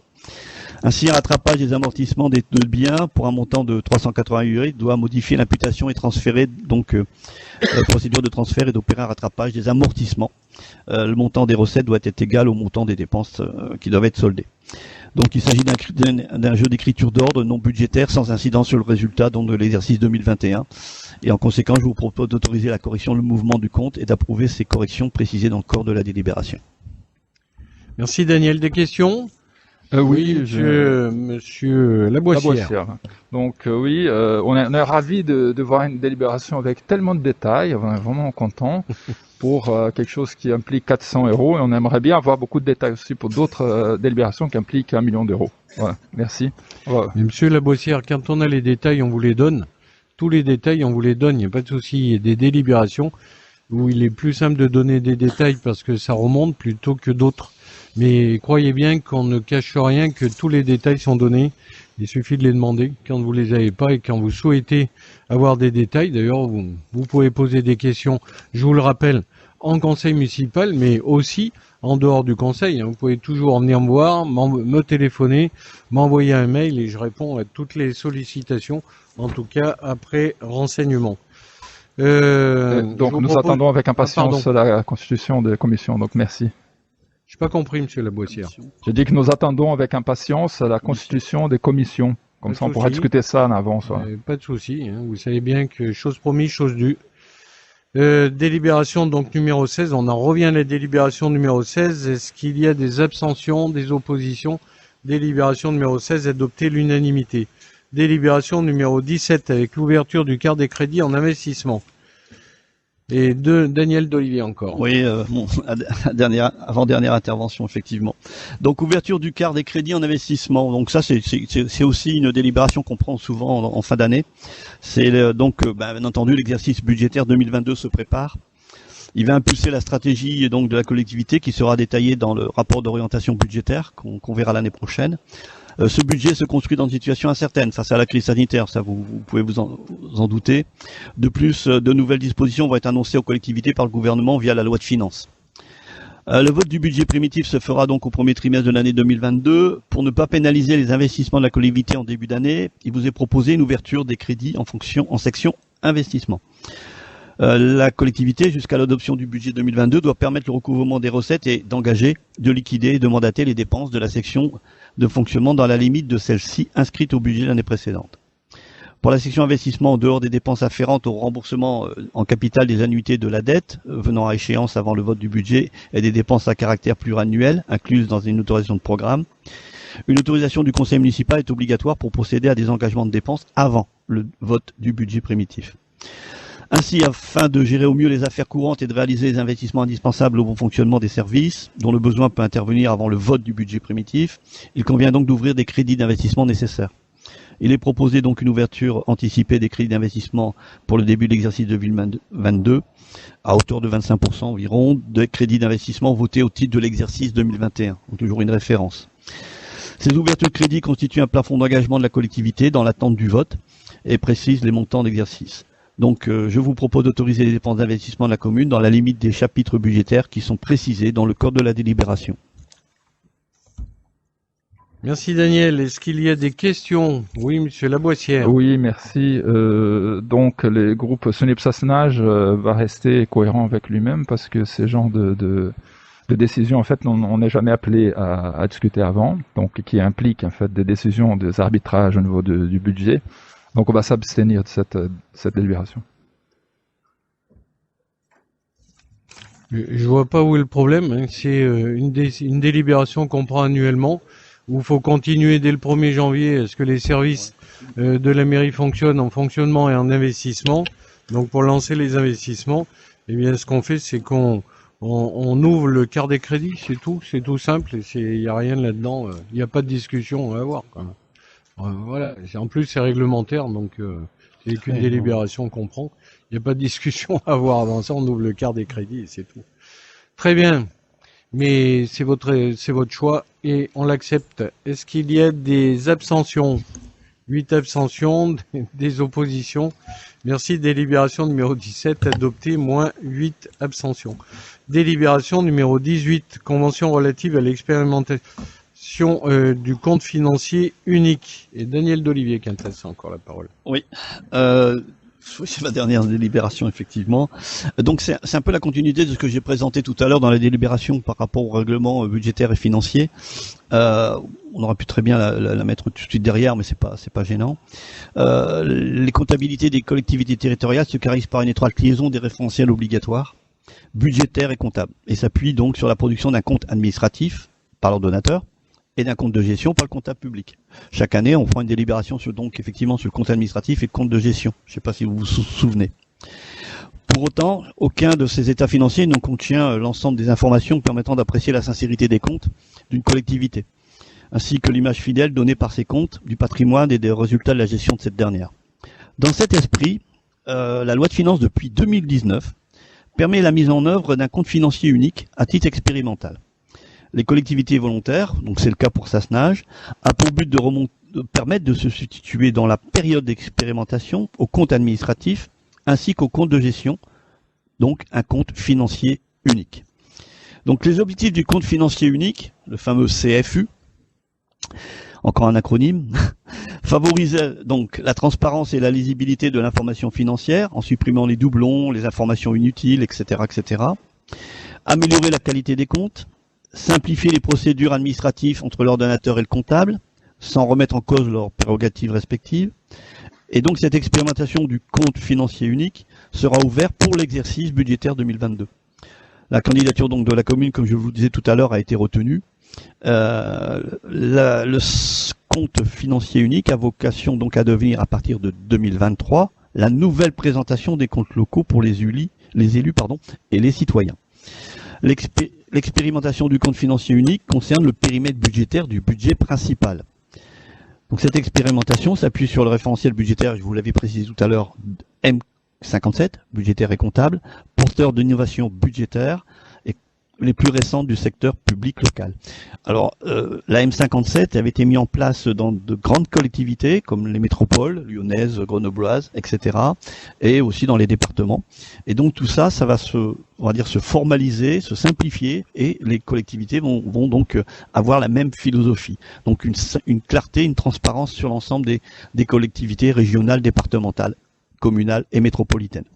Ainsi, un rattrapage des amortissements des 2 biens pour un montant de 388 euros doit modifier l'imputation et transférer, donc procédure de transfert et d'opérer un rattrapage des amortissements. Le montant des recettes doit être égal au montant des dépenses qui doivent être soldées. Donc il s'agit d'un jeu d'écriture d'ordre non budgétaire sans incidence sur le résultat donc, de l'exercice 2021. Et en conséquence, je vous propose d'autoriser la correction, le mouvement du compte et d'approuver ces corrections précisées dans le corps de la délibération. Merci Daniel. Des questions? Oui, monsieur Laboissière. Donc oui, on est ravis de voir une délibération avec tellement de détails, on est vraiment content pour quelque chose qui implique 400 euros et on aimerait bien avoir beaucoup de détails aussi pour d'autres délibérations qui impliquent 1 million d'euros. Voilà, merci. Voilà. Mais monsieur Laboissière, quand on a les détails, on vous les donne. Tous les détails, on vous les donne, il n'y a pas de souci. Il y a des délibérations où il est plus simple de donner des détails parce que ça remonte plutôt que d'autres. Mais croyez bien qu'on ne cache rien, que tous les détails sont donnés. Il suffit de les demander quand vous les avez pas et quand vous souhaitez avoir des détails. D'ailleurs, vous pouvez poser des questions, je vous le rappelle, en conseil municipal, mais aussi en dehors du conseil. Vous pouvez toujours venir me voir, me téléphoner, m'envoyer un mail et je réponds à toutes les sollicitations, en tout cas après renseignement. Donc nous attendons avec impatience la constitution des commissions, donc merci. Je n'ai pas compris, monsieur Laboissière. J'ai dit que nous attendons avec impatience la constitution des commissions. Comme ça, on pourra discuter ça en avance. Pas de souci. Vous savez bien que chose promise, chose due. Délibération donc numéro 16. On en revient à la délibération numéro 16. Est-ce qu'il y a des abstentions, des oppositions? Délibération numéro 16 adoptée l'unanimité. Délibération numéro 17 avec l'ouverture du quart des crédits en investissement. Et Daniel d'Olivier encore. Oui, avant-dernière intervention, effectivement. Donc, ouverture du quart des crédits en investissement. Donc ça, c'est aussi une délibération qu'on prend souvent en fin d'année. C'est donc, bien entendu, l'exercice budgétaire 2022 se prépare. Il va impulser la stratégie donc de la collectivité qui sera détaillée dans le rapport d'orientation budgétaire qu'on verra l'année prochaine. Ce budget se construit dans une situation incertaine face à la crise sanitaire, ça vous pouvez vous en douter. De plus, de nouvelles dispositions vont être annoncées aux collectivités par le gouvernement via la loi de finances. Le vote du budget primitif se fera donc au premier trimestre de l'année 2022. Pour ne pas pénaliser les investissements de la collectivité en début d'année, il vous est proposé une ouverture des crédits en section investissement. La collectivité, jusqu'à l'adoption du budget 2022, doit permettre le recouvrement des recettes et d'engager, de liquider et de mandater les dépenses de la section de fonctionnement dans la limite de celle-ci inscrite au budget l'année précédente. Pour la section investissement, en dehors des dépenses afférentes au remboursement en capital des annuités de la dette venant à échéance avant le vote du budget et des dépenses à caractère pluriannuel incluses dans une autorisation de programme, une autorisation du conseil municipal est obligatoire pour procéder à des engagements de dépenses avant le vote du budget primitif. Ainsi, afin de gérer au mieux les affaires courantes et de réaliser les investissements indispensables au bon fonctionnement des services, dont le besoin peut intervenir avant le vote du budget primitif, il convient donc d'ouvrir des crédits d'investissement nécessaires. Il est proposé donc une ouverture anticipée des crédits d'investissement pour le début de l'exercice 2022, à hauteur de 25% environ, des crédits d'investissement votés au titre de l'exercice 2021, donc toujours une référence. Ces ouvertures de crédits constituent un plafond d'engagement de la collectivité dans l'attente du vote et précisent les montants d'exercice. Donc, je vous propose d'autoriser les dépenses d'investissement de la commune dans la limite des chapitres budgétaires qui sont précisés dans le code de la délibération. Merci Daniel. Est-ce qu'il y a des questions? Oui, monsieur Laboissière. Oui, merci. Donc, les groupes Sunip-Sassenage va rester cohérent avec lui-même parce que ces genres de décisions, en fait, on n'est jamais appelé à discuter avant, donc qui impliquent en fait des décisions, des arbitrages au niveau du budget. Donc, on va s'abstenir de cette délibération. Je vois pas où est le problème. Hein. C'est une délibération qu'on prend annuellement, où il faut continuer dès le 1er janvier à ce que les services de la mairie fonctionnent en fonctionnement et en investissement. Donc pour lancer les investissements, eh bien ce qu'on fait, c'est qu'on ouvre le quart des crédits, c'est tout simple, et il n'y a rien là-dedans, il n'y a pas de discussion à avoir. Quoi. Voilà. En plus c'est réglementaire, donc c'est qu'une délibération qu'on prend. Il n'y a pas de discussion à avoir avant ça, on ouvre le quart des crédits et c'est tout. Très bien, mais c'est votre choix et on l'accepte. Est-ce qu'il y a des abstentions? 8 abstentions, des oppositions. Merci. Délibération numéro 17 adoptée, moins 8 abstentions. Délibération numéro 18, convention relative à l'expérimentation du compte financier unique. Et Daniel Dolivier qui intéresse encore la parole. Oui. C'est ma dernière délibération, effectivement. Donc c'est un peu la continuité de ce que j'ai présenté tout à l'heure dans la délibération par rapport au règlement budgétaire et financier. On aurait pu très bien la mettre tout de suite derrière, mais c'est pas gênant. Les comptabilités des collectivités territoriales se caractérisent par une étroite liaison des référentiels obligatoires, budgétaires et comptables, et s'appuient donc sur la production d'un compte administratif par l'ordonnateur et d'un compte de gestion par le comptable public. Chaque année, on prend une délibération sur le compte administratif et le compte de gestion. Je ne sais pas si vous vous souvenez. Pour autant, aucun de ces états financiers ne contient l'ensemble des informations permettant d'apprécier la sincérité des comptes d'une collectivité, ainsi que l'image fidèle donnée par ces comptes du patrimoine et des résultats de la gestion de cette dernière. Dans cet esprit, la loi de finances depuis 2019 permet la mise en œuvre d'un compte financier unique à titre expérimental. Les collectivités volontaires, donc c'est le cas pour Sassenage, a pour but de permettre de se substituer dans la période d'expérimentation au compte administratif ainsi qu'au compte de gestion, donc un compte financier unique. Donc les objectifs du compte financier unique, le fameux CFU, encore un acronyme, favoriser donc la transparence et la lisibilité de l'information financière en supprimant les doublons, les informations inutiles, etc., etc. Améliorer la qualité des comptes, simplifier les procédures administratives entre l'ordonnateur et le comptable, sans remettre en cause leurs prérogatives respectives. Et donc cette expérimentation du compte financier unique sera ouverte pour l'exercice budgétaire 2022. La candidature donc de la commune, comme je vous le disais tout à l'heure, a été retenue. Le compte financier unique a vocation donc à devenir à partir de 2023 la nouvelle présentation des comptes locaux pour les élus et les citoyens. L'expérimentation du compte financier unique concerne le périmètre budgétaire du budget principal. Donc cette expérimentation s'appuie sur le référentiel budgétaire, je vous l'avais précisé tout à l'heure, M57, budgétaire et comptable, porteur d'innovation budgétaire et les plus récentes du secteur public local. Alors, la M57 avait été mise en place dans de grandes collectivités comme les métropoles lyonnaises, grenobloises, etc. et aussi dans les départements. Et donc tout ça, ça va se formaliser, se simplifier et les collectivités vont donc avoir la même philosophie. Donc une clarté, une transparence sur l'ensemble des collectivités régionales, départementales, communales et métropolitaines.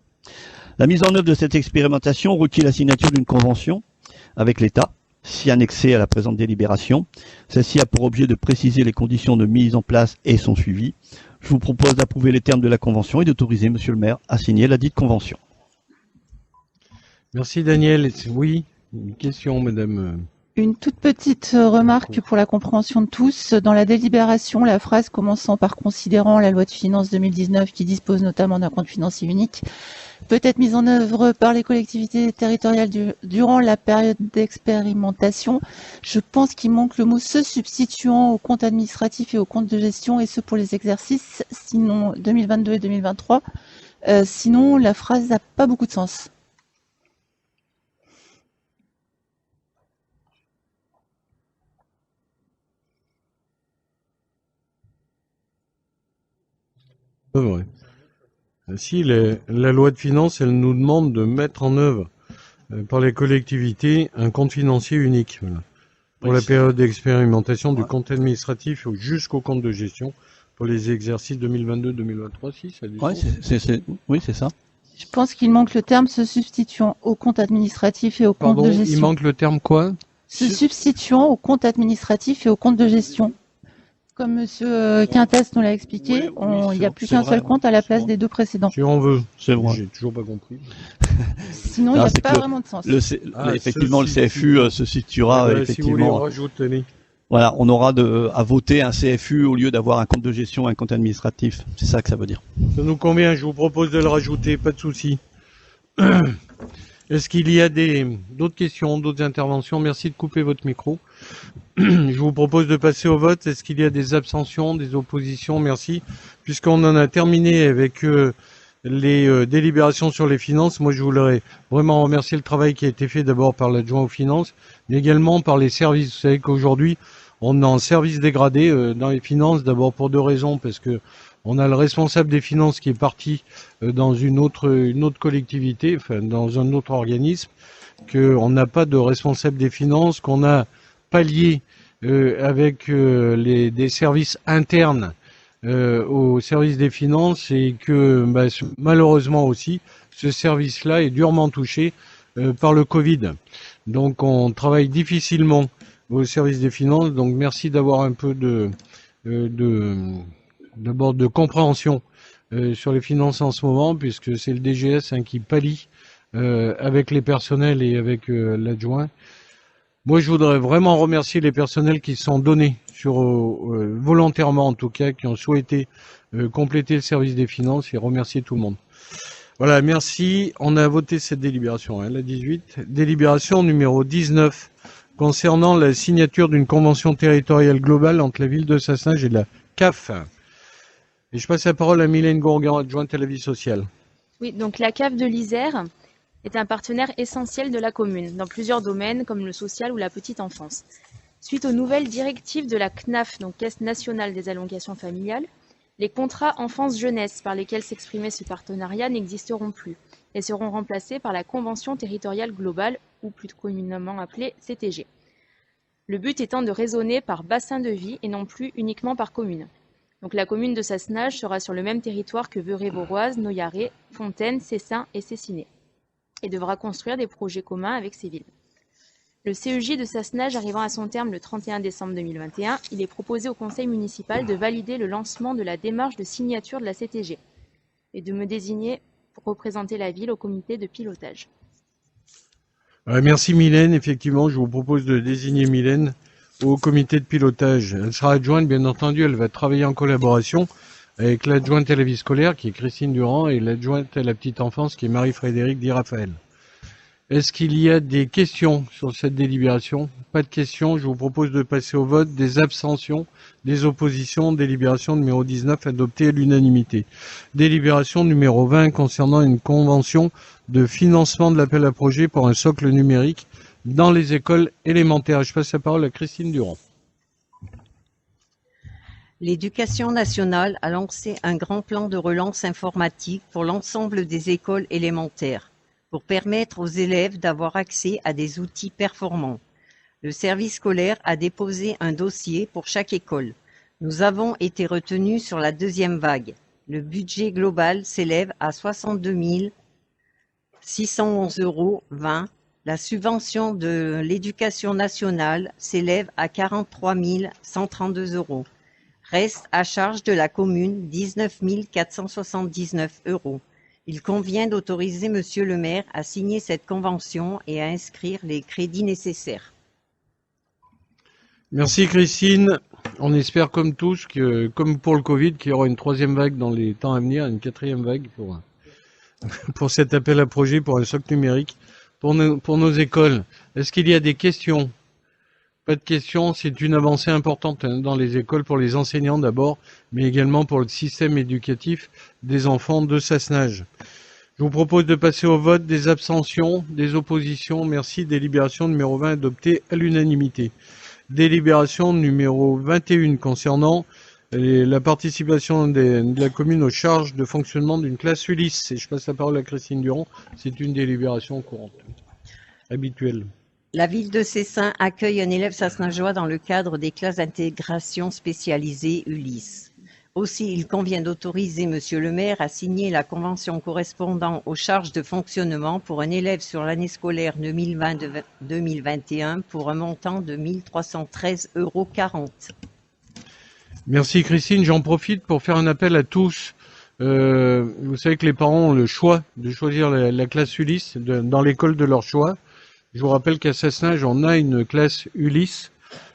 La mise en œuvre de cette expérimentation requiert la signature d'une convention avec l'État, si annexée à la présente délibération. Celle-ci a pour objet de préciser les conditions de mise en place et son suivi. Je vous propose d'approuver les termes de la convention et d'autoriser Monsieur le maire à signer la dite convention. Merci Daniel. Oui, une question madame. Une toute petite remarque pour la compréhension de tous. Dans la délibération, la phrase commençant par considérant la loi de finances 2019 qui dispose notamment d'un compte financier unique peut être mise en œuvre par les collectivités territoriales durant la période d'expérimentation. Je pense qu'il manque le mot se substituant au compte administratif et au compte de gestion, et ce pour les exercices, sinon 2022 et 2023. Sinon, la phrase n'a pas beaucoup de sens. C'est vrai. Si la loi de finances, elle nous demande de mettre en œuvre par les collectivités un compte financier unique. Voilà. pour la période d'expérimentation du compte administratif jusqu'au compte de gestion pour les exercices 2022-2023. Si, ça a du sens. Oui, c'est ça. Je pense qu'il manque le terme se substituant au compte administratif et au compte Pardon, de gestion. il manque le terme quoi? Se substituant au compte administratif et au compte de gestion. Comme Monsieur Quintas nous l'a expliqué, il n'y a plus qu'un seul compte à la place des deux précédents. Si on veut. C'est vrai. J'ai toujours pas compris. Sinon, il n'y a pas vraiment de sens. Effectivement, le CFU se situera Si vous voulez, effectivement. on rajoute, allez. Voilà, on aura à voter un CFU au lieu d'avoir un compte de gestion et un compte administratif. C'est ça que ça veut dire. Ça nous convient, je vous propose de le rajouter, pas de souci. Est-ce qu'il y a d'autres questions, d'autres interventions? Merci de couper votre micro. Je vous propose de passer au vote. Est-ce qu'il y a des abstentions, des oppositions? Merci. Puisqu'on en a terminé avec les délibérations sur les finances, moi je voudrais vraiment remercier le travail qui a été fait d'abord par l'adjoint aux finances, mais également par les services. Vous savez qu'aujourd'hui, on est en service dégradé dans les finances, d'abord pour deux raisons, parce que on a le responsable des finances qui est parti dans une autre collectivité, enfin dans un autre organisme, qu'on n'a pas de responsable des finances, qu'on a pallié avec des services internes au service des finances et que malheureusement aussi ce service-là est durement touché par le Covid. Donc on travaille difficilement au service des finances. Donc merci d'avoir un peu d'abord de compréhension sur les finances en ce moment, puisque c'est le DGS qui pallie avec les personnels et avec l'adjoint. Moi, je voudrais vraiment remercier les personnels qui se sont donnés volontairement, en tout cas, qui ont souhaité compléter le service des finances et remercier tout le monde. Voilà, merci. On a voté cette délibération, la 18. Délibération numéro 19 concernant la signature d'une convention territoriale globale entre la ville de Sassenage et la CAF. Et je passe la parole à Mylène Gourgan, adjointe à la vie sociale. Oui, donc la CAF de l'Isère est un partenaire essentiel de la commune, dans plusieurs domaines comme le social ou la petite enfance. Suite aux nouvelles directives de la CNAF, donc Caisse nationale des allocations familiales, les contrats enfance-jeunesse par lesquels s'exprimait ce partenariat n'existeront plus et seront remplacés par la Convention territoriale globale, ou plus communément appelée CTG. Le but étant de raisonner par bassin de vie et non plus uniquement par commune. Donc la commune de Sassenage sera sur le même territoire que Veurey-Voroise, Noyaret, Fontaine, Cessin et Cessiné, et devra construire des projets communs avec ces villes. Le CEJ de Sassenage arrivant à son terme le 31 décembre 2021, il est proposé au conseil municipal de valider le lancement de la démarche de signature de la CTG et de me désigner pour représenter la ville au comité de pilotage. Merci Mylène. Effectivement, je vous propose de désigner Mylène au comité de pilotage. Elle sera adjointe, bien entendu, elle va travailler en collaboration avec l'adjointe à la vie scolaire, qui est Christine Durand, et l'adjointe à la petite enfance, qui est Marie-Frédérique Di Raphaël. Est-ce qu'il y a des questions sur cette délibération? Pas de questions, je vous propose de passer au vote. Des abstentions, des oppositions, délibération numéro 19 adoptée à l'unanimité. Délibération numéro 20 concernant une convention de financement de l'appel à projet pour un socle numérique dans les écoles élémentaires. Je passe la parole à Christine Durand. L'Éducation nationale a lancé un grand plan de relance informatique pour l'ensemble des écoles élémentaires, pour permettre aux élèves d'avoir accès à des outils performants. Le service scolaire a déposé un dossier pour chaque école. Nous avons été retenus sur la deuxième vague. Le budget global s'élève à 62 611,20 €. La subvention de l'éducation nationale s'élève à 43 132 €. Reste à charge de la commune 19 479 €. Il convient d'autoriser Monsieur le maire à signer cette convention et à inscrire les crédits nécessaires. Merci Christine. On espère comme tous que, comme pour le Covid, qu'il y aura une troisième vague dans les temps à venir, une quatrième vague pour cet appel à projet pour un socle numérique pour nos écoles. Est-ce qu'il y a des questions? Pas de questions, c'est une avancée importante dans les écoles pour les enseignants d'abord, mais également pour le système éducatif des enfants de Sassenage. Je vous propose de passer au vote. Des abstentions, des oppositions. Merci. Délibération numéro 20 adoptée à l'unanimité. Délibération numéro 21 concernant la participation de la commune aux charges de fonctionnement d'une classe Ulysse. Et je passe la parole à Christine Durand. C'est une délibération courante, habituelle. La ville de Cessin accueille un élève sasnageois dans le cadre des classes d'intégration spécialisées Ulysse. Aussi, il convient d'autoriser Monsieur le maire à signer la convention correspondant aux charges de fonctionnement pour un élève sur l'année scolaire 2020-2021 pour un montant de 1 313,40 €. Merci Christine, j'en profite pour faire un appel à tous. Vous savez que les parents ont le choix de choisir la classe Ulysse dans l'école de leur choix. Je vous rappelle qu'à Sassenage, on a une classe Ulysse.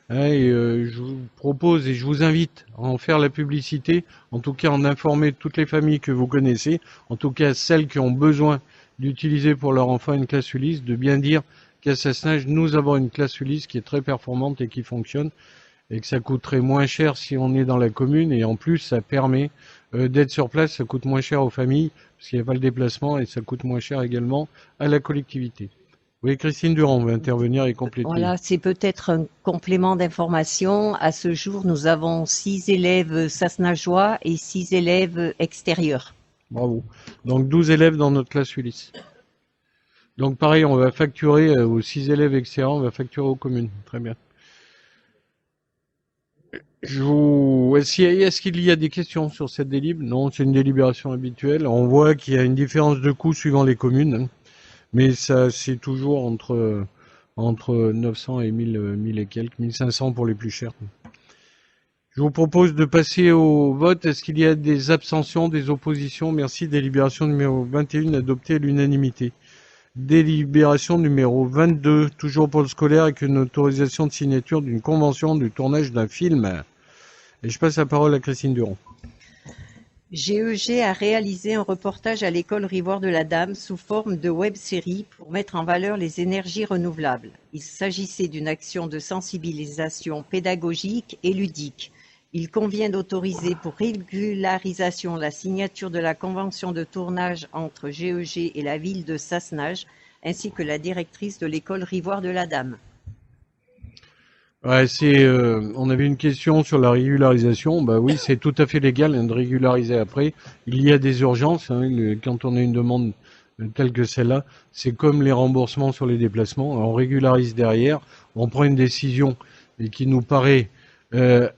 Et je vous propose et je vous invite à en faire la publicité, en tout cas en informer toutes les familles que vous connaissez, en tout cas celles qui ont besoin d'utiliser pour leur enfant une classe Ulysse, de bien dire qu'à Sassenage, nous avons une classe Ulysse qui est très performante et qui fonctionne, et que ça coûterait moins cher si on est dans la commune, et en plus ça permet d'être sur place, ça coûte moins cher aux familles, parce qu'il n'y a pas le déplacement, et ça coûte moins cher également à la collectivité. Oui, Christine Durand va intervenir et compléter. Voilà, c'est peut-être un complément d'information. À ce jour, nous avons 6 élèves sasnageois et 6 élèves extérieurs. Bravo. Donc 12 élèves dans notre classe Ulysse. Donc pareil, on va facturer aux 6 élèves extérieurs, on va facturer aux communes. Très bien. Est-ce qu'il y a des questions sur cette délib? Non, c'est une délibération habituelle. On voit qu'il y a une différence de coût suivant les communes. Mais ça, c'est toujours entre 900 et 1000 et quelques, 1500 pour les plus chers. Je vous propose de passer au vote. Est-ce qu'il y a des abstentions, des oppositions? Merci. Délibération numéro 21 adoptée à l'unanimité. Délibération numéro 22, toujours pour le scolaire, avec une autorisation de signature d'une convention du tournage d'un film. Et je passe la parole à Christine Durand. GEG a réalisé un reportage à l'école Rivoire de la Dame sous forme de web-série pour mettre en valeur les énergies renouvelables. Il s'agissait d'une action de sensibilisation pédagogique et ludique. Il convient d'autoriser pour régularisation la signature de la convention de tournage entre GEG et la ville de Sassenage, ainsi que la directrice de l'école Rivoire de la Dame. Ouais, on avait une question sur la régularisation. Bah oui, c'est tout à fait légal de régulariser après. Il y a des urgences, quand on a une demande telle que celle-là. C'est comme les remboursements sur les déplacements. On régularise derrière, on prend une décision et qui nous paraît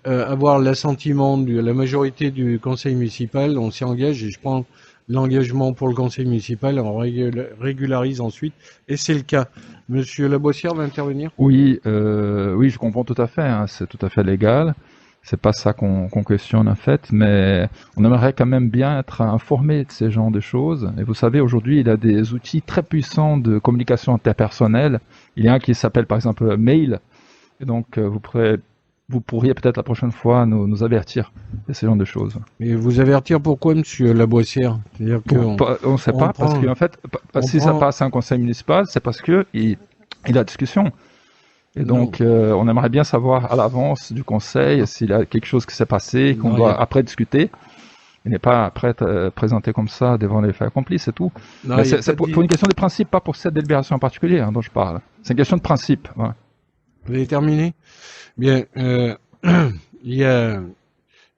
avoir l'assentiment de la majorité du conseil municipal. On s'y engage et je prends l'engagement pour le conseil municipal, on régularise ensuite, et c'est le cas. Monsieur Laboissière va intervenir? Oui, oui, je comprends tout à fait, hein, c'est tout à fait légal, c'est pas ça qu'on questionne en fait, mais on aimerait quand même bien être informé de ces genres de choses. Et vous savez, aujourd'hui, il y a des outils très puissants de communication interpersonnelle. Il y a un qui s'appelle par exemple Mail, et donc vous pourriez peut-être la prochaine fois nous avertir de ce genre de choses. Mais vous avertir pourquoi, monsieur Laboissière? C'est-à-dire on ne sait pas, parce qu'en fait, si ça passe à un conseil municipal, c'est parce qu'il y a discussion. Et donc, on aimerait bien savoir à l'avance du conseil s'il y a quelque chose qui s'est passé, qu'on doit après discuter. Il n'est pas après présenté comme ça devant les faits accomplis, c'est tout. C'est pour une question de principe, pas pour cette délibération en particulier dont je parle. C'est une question de principe. Voilà. Vous avez terminé? Bien,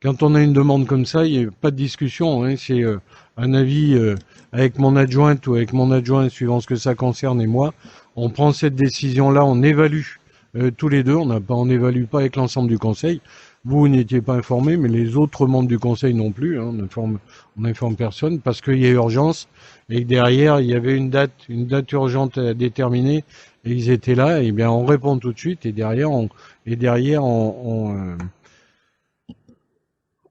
quand on a une demande comme ça, il n'y a pas de discussion, hein, c'est un avis avec mon adjointe ou avec mon adjoint, suivant ce que ça concerne et moi. On prend cette décision-là, on évalue tous les deux, on n'évalue pas avec l'ensemble du conseil. Vous n'étiez pas informé, mais les autres membres du conseil non plus, hein, on n'informe personne parce qu'il y a urgence et que derrière il y avait une date urgente à déterminer. Et ils étaient là, et bien on répond tout de suite, et derrière on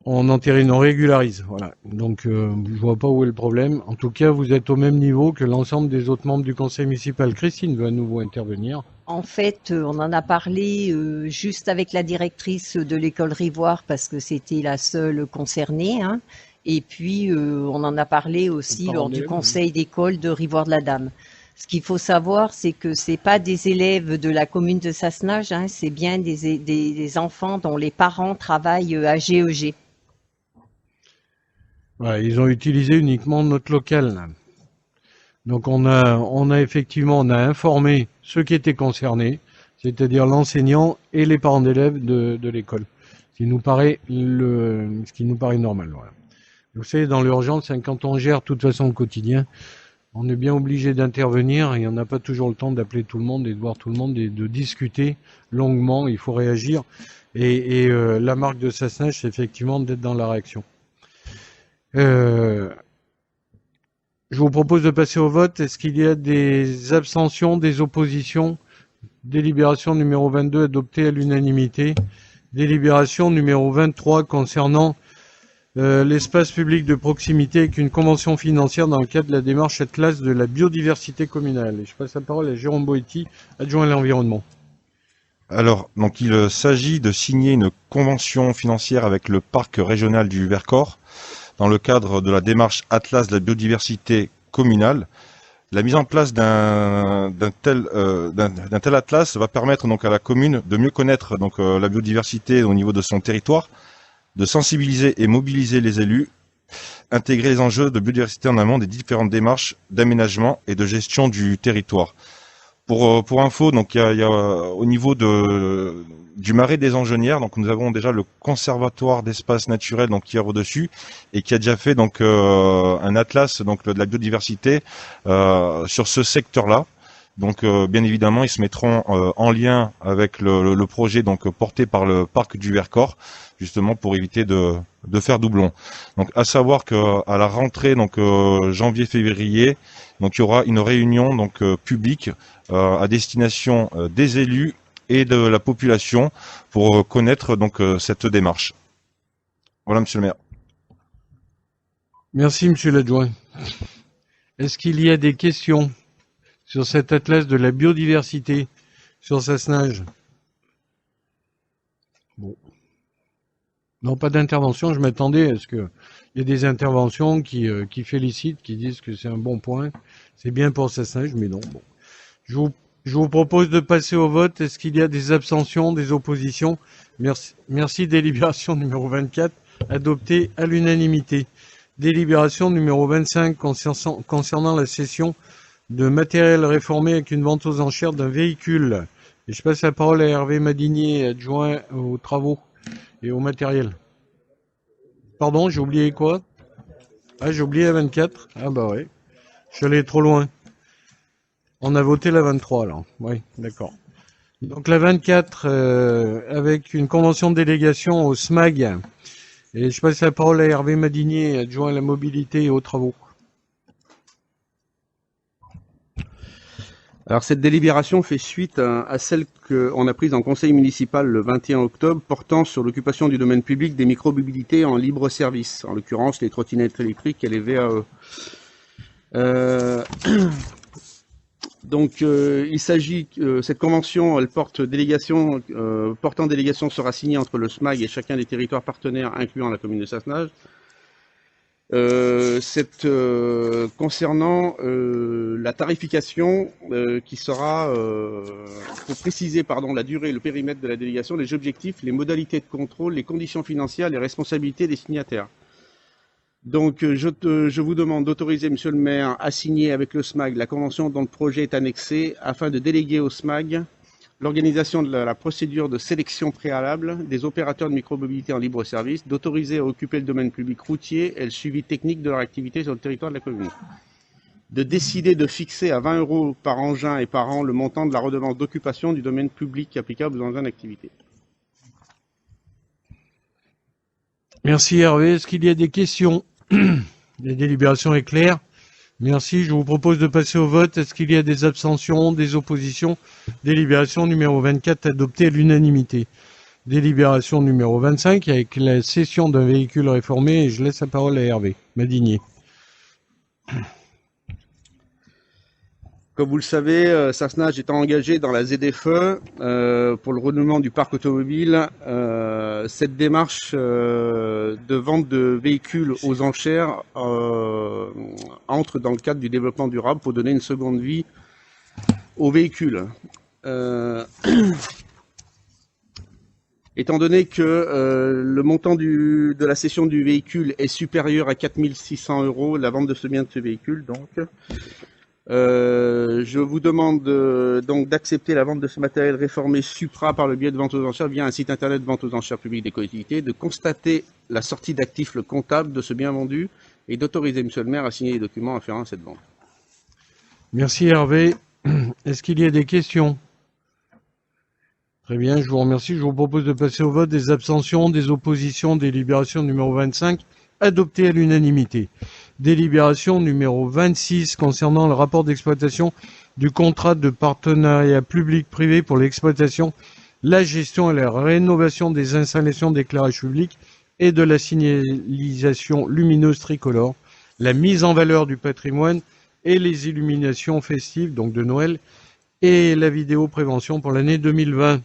entérine, on régularise. Voilà. Donc je vois pas où est le problème. En tout cas, vous êtes au même niveau que l'ensemble des autres membres du conseil municipal. Christine va à nouveau intervenir. En fait, on en a parlé juste avec la directrice de l'école Rivoire parce que c'était la seule concernée. Hein. Et puis on en a parlé aussi lors du conseil d'école de Rivoire de la Dame. Ce qu'il faut savoir, c'est que c'est pas des élèves de la commune de Sassenage, hein, c'est bien des enfants dont les parents travaillent à GEG. Ouais, ils ont utilisé uniquement notre local. Là. Donc on a effectivement informé ceux qui étaient concernés, c'est-à-dire l'enseignant et les parents d'élèves de l'école. Ce qui nous paraît normal. Voilà. Vous savez, dans l'urgence, quand on gère de toute façon le quotidien, on est bien obligé d'intervenir et on n'a pas toujours le temps d'appeler tout le monde et de voir tout le monde et de discuter longuement. Il faut réagir. Et la marque de Sassenage, c'est effectivement d'être dans la réaction. Je vous propose de passer au vote. Est-ce qu'il y a des abstentions, des oppositions? Délibération numéro 22 adoptée à l'unanimité. Délibération numéro 23 concernant l'espace public de proximité avec une convention financière dans le cadre de la démarche Atlas de la biodiversité communale. Et je passe la parole à Jérôme Boetti, adjoint à l'environnement. Alors, donc il s'agit de signer une convention financière avec le parc régional du Vercors dans le cadre de la démarche Atlas de la biodiversité communale. La mise en place d'un tel atlas va permettre donc à la commune de mieux connaître donc la biodiversité au niveau de son territoire, de sensibiliser et mobiliser les élus, intégrer les enjeux de biodiversité en amont des différentes démarches d'aménagement et de gestion du territoire. Pour info, donc il y a au niveau du Marais des Engennières, donc nous avons déjà le conservatoire d'espaces naturels donc qui est au-dessus et qui a déjà fait donc un atlas donc de la biodiversité sur ce secteur-là. Donc bien évidemment, ils se mettront en lien avec le projet donc porté par le parc du Vercors, justement pour éviter de faire doublon. Donc à savoir que à la rentrée donc janvier-février, donc il y aura une réunion donc publique à destination des élus et de la population pour connaître donc cette démarche. Voilà, monsieur le maire. Merci, monsieur l'adjoint. Est-ce qu'il y a des questions sur cet atlas de la biodiversité sur Sassenage? Bon. Non, pas d'intervention. Je m'attendais à ce qu'il y ait des interventions qui félicitent, qui disent que c'est un bon point. C'est bien pour Sassenage, mais non. Bon. Je vous propose de passer au vote. Est-ce qu'il y a des abstentions, des oppositions? Merci. Délibération numéro 24, adoptée à l'unanimité. Délibération numéro 25 concernant la cession de matériel réformé avec une vente aux enchères d'un véhicule. Et je passe la parole à Hervé Madinier, adjoint aux travaux et au matériel. Pardon, j'ai oublié quoi? Ah, j'ai oublié la 24. Ah bah ouais, je suis allé trop loin. On a voté la 23 là. Oui, d'accord. Donc la 24 avec une convention de délégation au SMAG. Et je passe la parole à Hervé Madinier, adjoint à la mobilité et aux travaux. Alors cette délibération fait suite à celle qu'on a prise en conseil municipal le 21 octobre portant sur l'occupation du domaine public des micromobilités en libre service, en l'occurrence les trottinettes électriques et les VAE. Donc il s'agit, cette convention, elle portant délégation sera signée entre le SMAG et chacun des territoires partenaires incluant la commune de Sassenage. Concernant la tarification qui sera, pour préciser la durée et le périmètre de la délégation, les objectifs, les modalités de contrôle, les conditions financières, les responsabilités des signataires. Donc je vous demande d'autoriser monsieur le maire à signer avec le SMAG la convention dont le projet est annexé afin de déléguer au SMAG l'organisation de la procédure de sélection préalable des opérateurs de micromobilité en libre service, d'autoriser à occuper le domaine public routier et le suivi technique de leur activité sur le territoire de la commune. De décider de fixer à 20 € par engin et par an le montant de la redevance d'occupation du domaine public applicable aux engins d'activité. Merci Hervé. Est-ce qu'il y a des questions? La délibération est claire. Merci. Je vous propose de passer au vote. Est-ce qu'il y a des abstentions, des oppositions? Délibération numéro 24 adoptée à l'unanimité. Délibération numéro 25 avec la cession d'un véhicule réformé. Et je laisse la parole à Hervé Madinier. Comme vous le savez, Sassenage étant engagé dans la ZFE pour le renouvellement du parc automobile, cette démarche de vente de véhicules aux enchères entre dans le cadre du développement durable pour donner une seconde vie aux véhicules. Étant donné que le montant de la cession du véhicule est supérieur à 4 600 €, la vente de ce bien de ce véhicule, donc, je vous demande donc d'accepter la vente de ce matériel réformé Supra par le biais de vente aux enchères via un site internet de vente aux enchères publiques des collectivités, de constater la sortie d'actifs le comptable de ce bien vendu et d'autoriser monsieur le maire à signer les documents afférents à cette vente. Merci Hervé. Est-ce qu'il y a des questions? Très bien, je vous remercie. Je vous propose de passer au vote des abstentions, des oppositions, délibération numéro 25, adoptée à l'unanimité. Délibération numéro 26 concernant le rapport d'exploitation du contrat de partenariat public-privé pour l'exploitation, la gestion et la rénovation des installations d'éclairage public et de la signalisation lumineuse tricolore, la mise en valeur du patrimoine et les illuminations festives, donc de Noël, et la vidéoprévention pour l'année 2020.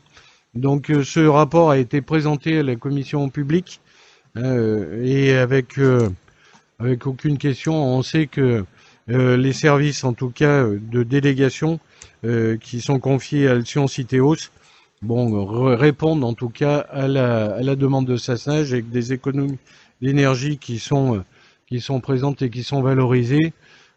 Donc ce rapport a été présenté à la commission publique et avec aucune question. On sait que les services, en tout cas de délégation, qui sont confiés à Alcyon Citéos, répondent en tout cas à la demande de Sassenage avec des économies d'énergie qui sont présentes et qui sont valorisées.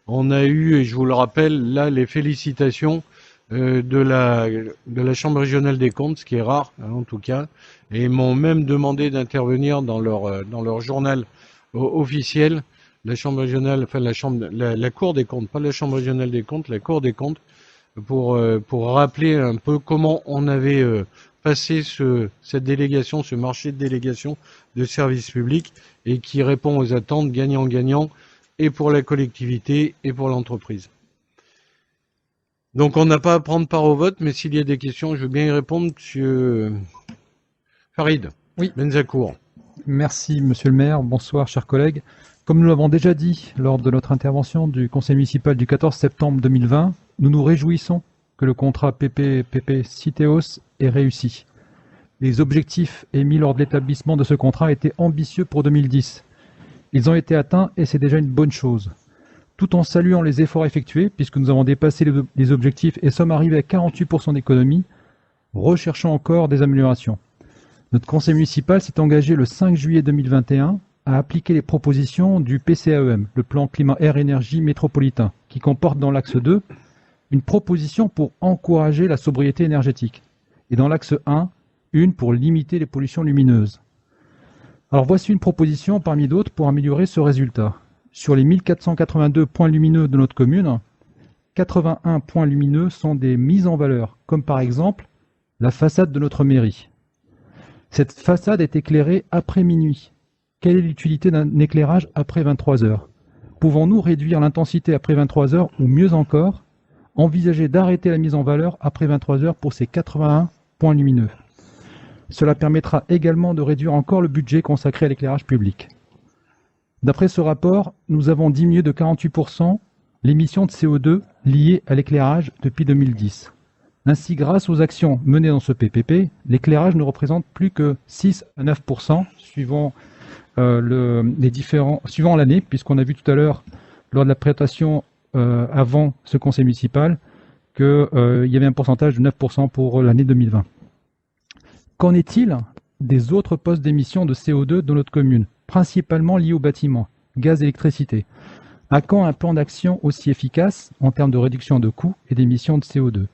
On a eu, et je vous le rappelle, là les félicitations de la Chambre régionale des comptes, ce qui est rare en tout cas, et m'ont même demandé d'intervenir dans leur journal officiel. La Chambre régionale, enfin la Cour des comptes, pas la Chambre régionale des comptes, la Cour des comptes, pour rappeler un peu comment on avait passé cette délégation, ce marché de délégation de services publics, et qui répond aux attentes gagnant-gagnant, et pour la collectivité et pour l'entreprise. Donc on n'a pas à prendre part au vote, mais s'il y a des questions, je veux bien y répondre, monsieur Farid. Oui. Benzakour. Merci, monsieur le maire. Bonsoir, chers collègues. Comme nous l'avons déjà dit lors de notre intervention du conseil municipal du 14 septembre 2020, nous nous réjouissons que le contrat PP Citéos ait réussi. Les objectifs émis lors de l'établissement de ce contrat étaient ambitieux pour 2010. Ils ont été atteints et c'est déjà une bonne chose. Tout en saluant les efforts effectués, puisque nous avons dépassé les objectifs et sommes arrivés à 48% d'économie, recherchons encore des améliorations. Notre conseil municipal s'est engagé le 5 juillet 2021 à appliquer les propositions du PCAEM, le plan climat-air-énergie métropolitain, qui comporte dans l'axe 2 une proposition pour encourager la sobriété énergétique, et dans l'axe 1, une pour limiter les pollutions lumineuses. Alors voici une proposition parmi d'autres pour améliorer ce résultat. Sur les 1482 points lumineux de notre commune, 81 points lumineux sont des mises en valeur, comme par exemple la façade de notre mairie. Cette façade est éclairée après minuit. Quelle est l'utilité d'un éclairage après 23 heures? Pouvons-nous réduire l'intensité après 23 heures ou mieux encore, envisager d'arrêter la mise en valeur après 23 heures pour ces 81 points lumineux? Cela permettra également de réduire encore le budget consacré à l'éclairage public. D'après ce rapport, nous avons diminué de 48% l'émission de CO2 liée à l'éclairage depuis 2010. Ainsi, grâce aux actions menées dans ce PPP, l'éclairage ne représente plus que 6 à 9% suivant l'année, puisqu'on a vu tout à l'heure, lors de la présentation avant ce conseil municipal, qu'il y avait un pourcentage de 9% pour l'année 2020. Qu'en est-il des autres postes d'émissions de CO2 dans notre commune, principalement liés au bâtiment, gaz et électricité? À quand un plan d'action aussi efficace en termes de réduction de coûts et d'émissions de CO2?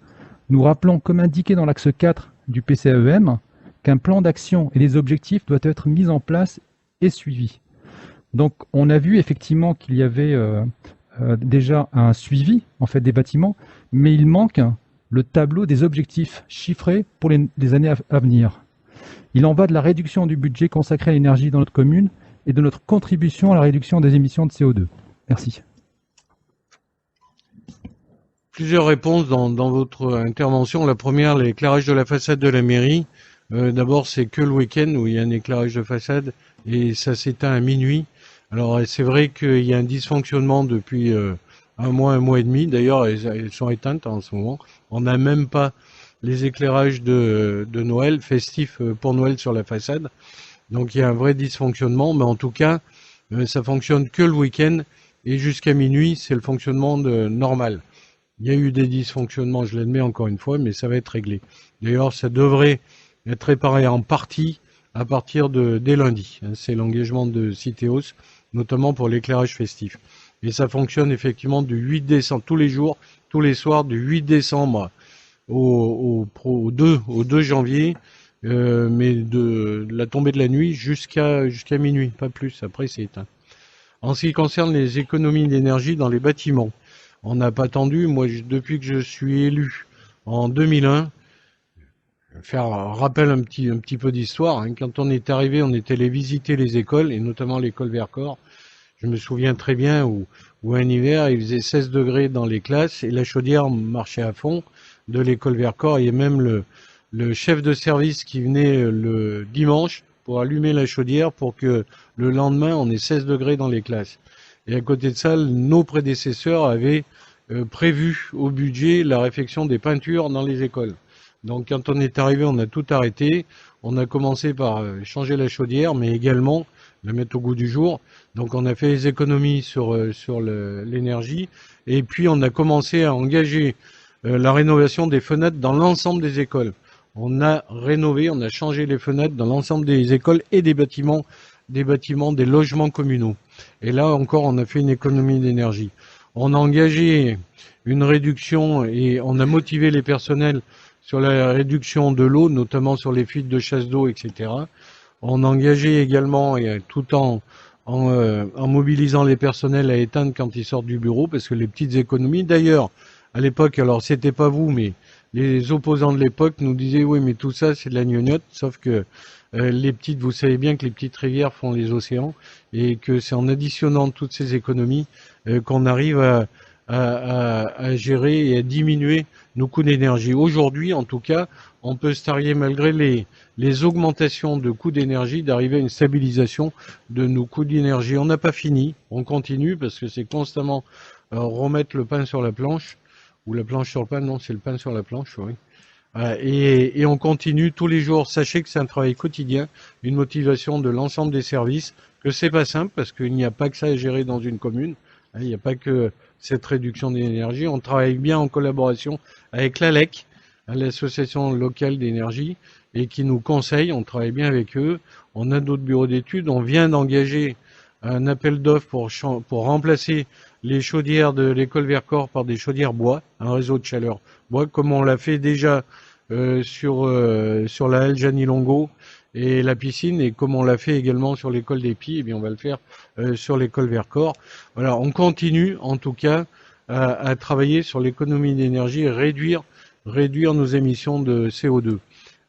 Nous rappelons, comme indiqué dans l'axe 4 du PCAEM, qu'un plan d'action et des objectifs doivent être mis en place et suivis. Donc on a vu effectivement qu'il y avait déjà un suivi en fait des bâtiments, mais il manque le tableau des objectifs chiffrés pour les années à venir. Il en va de la réduction du budget consacré à l'énergie dans notre commune et de notre contribution à la réduction des émissions de CO2. Merci. Plusieurs réponses dans votre intervention. La première, l'éclairage de la façade de la mairie. D'abord, c'est que le week-end où il y a un éclairage de façade et ça s'éteint à minuit. Alors, c'est vrai qu'il y a un dysfonctionnement depuis un mois et demi. D'ailleurs, elles sont éteintes en ce moment. On n'a même pas les éclairages de Noël, festifs pour Noël sur la façade. Donc, il y a un vrai dysfonctionnement. Mais en tout cas, ça fonctionne que le week-end et jusqu'à minuit, c'est le fonctionnement normal. Il y a eu des dysfonctionnements, je l'admets encore une fois, mais ça va être réglé. D'ailleurs, ça devrait être réparé en partie à partir dès lundi. C'est l'engagement de Citéos, notamment pour l'éclairage festif. Et ça fonctionne effectivement du 8 décembre, tous les jours, tous les soirs, du 8 décembre au 2 janvier, mais de la tombée de la nuit jusqu'à minuit, pas plus. Après, c'est éteint. En ce qui concerne les économies d'énergie dans les bâtiments, On n'a pas attendu. Moi, depuis que je suis élu en 2001, faire rappel un petit peu d'histoire. Hein. Quand on est arrivé, on est allé visiter les écoles, et notamment l'école Vercors. Je me souviens très bien où un hiver, il faisait 16 degrés dans les classes, et la chaudière marchait à fond de l'école Vercors. Il y a même le chef de service qui venait le dimanche pour allumer la chaudière pour que le lendemain, on ait 16 degrés dans les classes. Et à côté de ça, nos prédécesseurs avaient prévu au budget la réfection des peintures dans les écoles. Donc quand on est arrivé, on a tout arrêté. On a commencé par changer la chaudière, mais également la mettre au goût du jour. Donc on a fait des économies sur l'énergie. Et puis on a commencé à engager la rénovation des fenêtres dans l'ensemble des écoles. On a rénové, on a changé les fenêtres dans l'ensemble des écoles et des bâtiments, des logements communaux. Et là encore, on a fait une économie d'énergie. On a engagé une réduction et on a motivé les personnels sur la réduction de l'eau, notamment sur les fuites de chasse d'eau, etc. On a engagé également, et tout en mobilisant les personnels à éteindre quand ils sortent du bureau, parce que les petites économies, d'ailleurs, à l'époque, alors c'était pas vous, mais les opposants de l'époque nous disaient oui, mais tout ça c'est de la gnognotte, sauf que vous savez bien que les petites rivières font les océans, et que c'est en additionnant toutes ces économies qu'on arrive à gérer et à diminuer nos coûts d'énergie. Aujourd'hui, en tout cas, on peut se targuer, malgré les augmentations de coûts d'énergie, d'arriver à une stabilisation de nos coûts d'énergie. On n'a pas fini, on continue, parce que c'est constamment remettre le pain sur la planche, ou la planche sur le pain, non, c'est le pain sur la planche, oui. Et on continue tous les jours. Sachez que c'est un travail quotidien, une motivation de l'ensemble des services, que c'est pas simple, parce qu'il n'y a pas que ça à gérer dans une commune. Il n'y a pas que cette réduction d'énergie. On travaille bien en collaboration avec l'ALEC, l'association locale d'énergie, et qui nous conseille. On travaille bien avec eux. On a d'autres bureaux d'études. On vient d'engager un appel d'offres pour remplacer les chaudières de l'école Vercors par des chaudières bois, un réseau de chaleur bois, comme on l'a fait déjà sur la halle Jeannie Longo et la piscine, et comme on l'a fait également sur l'école des Pies, et bien on va le faire sur l'école Vercors. Voilà, on continue en tout cas à travailler sur l'économie d'énergie et réduire nos émissions de CO2.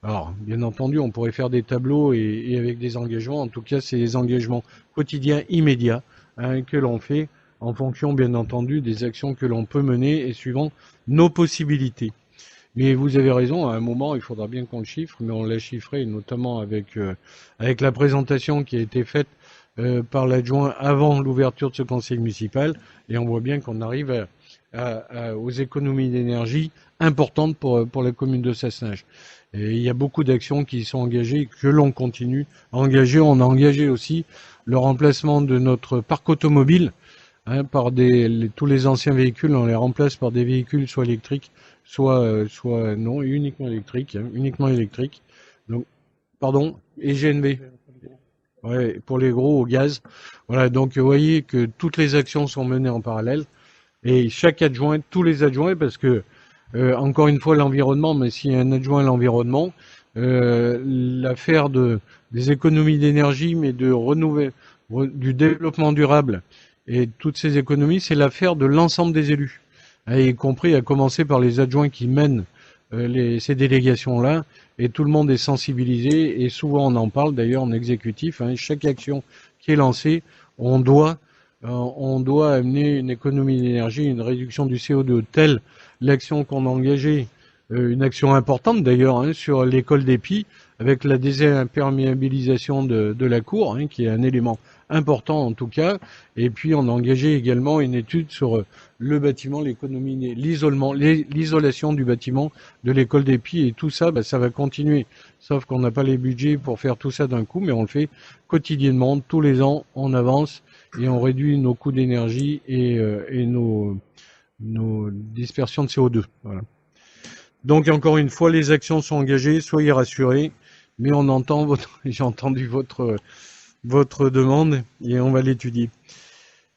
Alors, bien entendu, on pourrait faire des tableaux et avec des engagements. En tout cas, c'est des engagements quotidiens immédiats que l'on fait en fonction, bien entendu, des actions que l'on peut mener et suivant nos possibilités. Mais vous avez raison, à un moment, il faudra bien qu'on le chiffre, mais on l'a chiffré, notamment avec la présentation qui a été faite par l'adjoint avant l'ouverture de ce conseil municipal, et on voit bien qu'on arrive aux économies d'énergie importantes pour la commune de Sassenage. Et il y a beaucoup d'actions qui sont engagées, que l'on continue à engager. On a engagé aussi le remplacement de notre parc automobile, par tous les anciens véhicules, on les remplace par des véhicules soit électriques, soit non, uniquement électriques. Donc, pardon, et GNV. Ouais, pour les gros au gaz. Voilà, donc vous voyez que toutes les actions sont menées en parallèle, et chaque adjoint, tous les adjoints, parce que encore une fois l'environnement, mais s'il y a un adjoint à l'environnement, l'affaire des économies d'énergie, mais du développement durable, et toutes ces économies, c'est l'affaire de l'ensemble des élus, y compris à commencer par les adjoints qui mènent ces délégations-là, et tout le monde est sensibilisé, et souvent on en parle d'ailleurs en exécutif. Chaque action qui est lancée, on doit amener une économie d'énergie, une réduction du CO2 telle l'action qu'on a engagée, une action importante d'ailleurs sur l'école des Pies, avec la désimperméabilisation de la cour, qui est un élément important en tout cas, et puis on a engagé également une étude sur le bâtiment, l'économie, l'isolement, l'isolation du bâtiment de l'école des Pies, et tout ça, ça va continuer, sauf qu'on n'a pas les budgets pour faire tout ça d'un coup, mais on le fait quotidiennement, tous les ans, on avance, et on réduit nos coûts d'énergie et nos dispersions de CO2. Voilà. Donc encore une fois, les actions sont engagées, soyez rassurés, mais on entend j'ai entendu votre demande et on va l'étudier.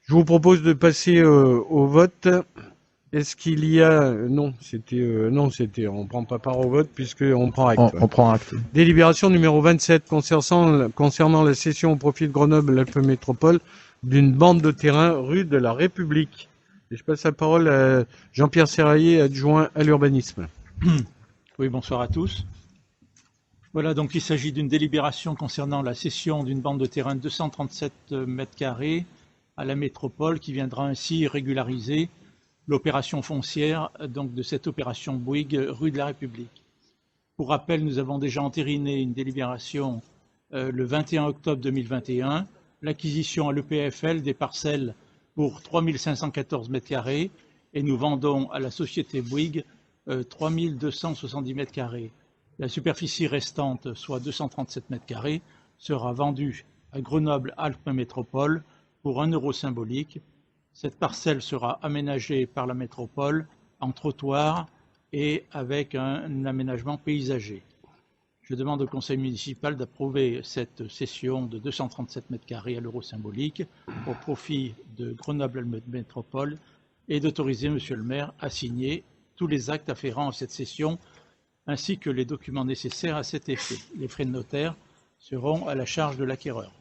Je vous propose de passer au vote. Est-ce qu'il y a... Non, on prend pas part au vote puisqu'on prend acte. On prend acte. Délibération numéro 27 concernant la cession au profit de Grenoble-Alpes Métropole d'une bande de terrain rue de la République. Et je passe la parole à Jean-Pierre Serraillier, adjoint à l'urbanisme. Oui, bonsoir à tous. Voilà, donc il s'agit d'une délibération concernant la cession d'une bande de terrain de 237 m² à la métropole qui viendra ainsi régulariser l'opération foncière donc de cette opération Bouygues rue de la République. Pour rappel, nous avons déjà entériné une délibération le 21 octobre 2021, l'acquisition à l'EPFL des parcelles pour 3514 m² et nous vendons à la société Bouygues 3270 m². La superficie restante, soit 237 m², sera vendue à Grenoble-Alpes Métropole pour 1 € symbolique. Cette parcelle sera aménagée par la métropole en trottoir et avec un aménagement paysager. Je demande au conseil municipal d'approuver cette cession de 237 m² à l'euro symbolique au profit de Grenoble-Alpes Métropole et d'autoriser monsieur le maire à signer tous les actes afférents à cette cession ainsi que les documents nécessaires à cet effet. Les frais de notaire seront à la charge de l'acquéreur.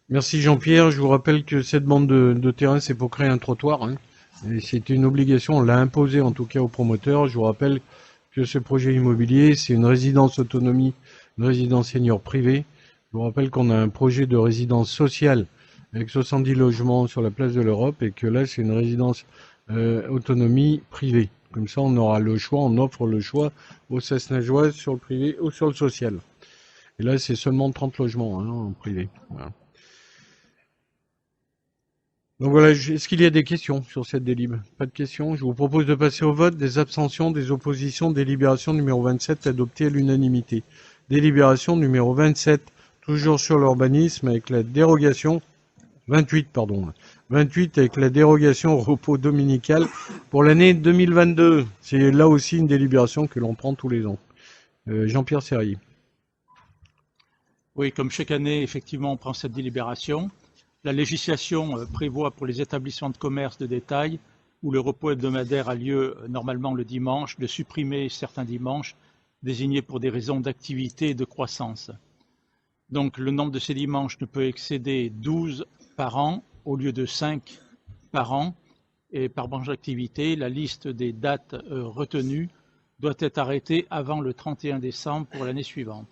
Merci Jean-Pierre. Je vous rappelle que cette bande de terrain, c'est pour créer un trottoir. Et c'est une obligation, on l'a imposé en tout cas aux promoteurs. Je vous rappelle que ce projet immobilier, c'est une résidence autonomie, une résidence senior privée. Je vous rappelle qu'on a un projet de résidence sociale avec 70 logements sur la place de l'Europe et que là, c'est une résidence autonomie privée. Comme ça, on aura le choix, on offre le choix aux Sasnageois sur le privé ou sur le social. Et là, c'est seulement 30 logements en privé. Voilà. Donc voilà, est-ce qu'il y a des questions sur cette délib? Pas de questions. Je vous propose de passer au vote. Des abstentions, des oppositions, délibération numéro 27 adoptée à l'unanimité. Délibération numéro 27, toujours sur l'urbanisme avec la dérogation, 28 avec la dérogation au repos dominical pour l'année 2022. C'est là aussi une délibération que l'on prend tous les ans. Jean-Pierre Serraillier. Oui, comme chaque année, effectivement, on prend cette délibération. La législation prévoit pour les établissements de commerce de détail où le repos hebdomadaire a lieu normalement le dimanche, de supprimer certains dimanches désignés pour des raisons d'activité et de croissance. Donc le nombre de ces dimanches ne peut excéder 12 par an au lieu de 5 par an et par branche d'activité. La liste des dates retenues doit être arrêtée avant le 31 décembre pour l'année suivante.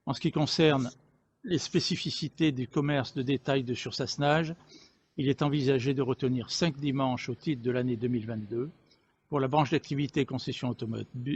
En ce qui concerne les spécificités du commerce de détail de Sursasnage, il est envisagé de retenir 5 dimanches au titre de l'année 2022. Pour la branche d'activité concession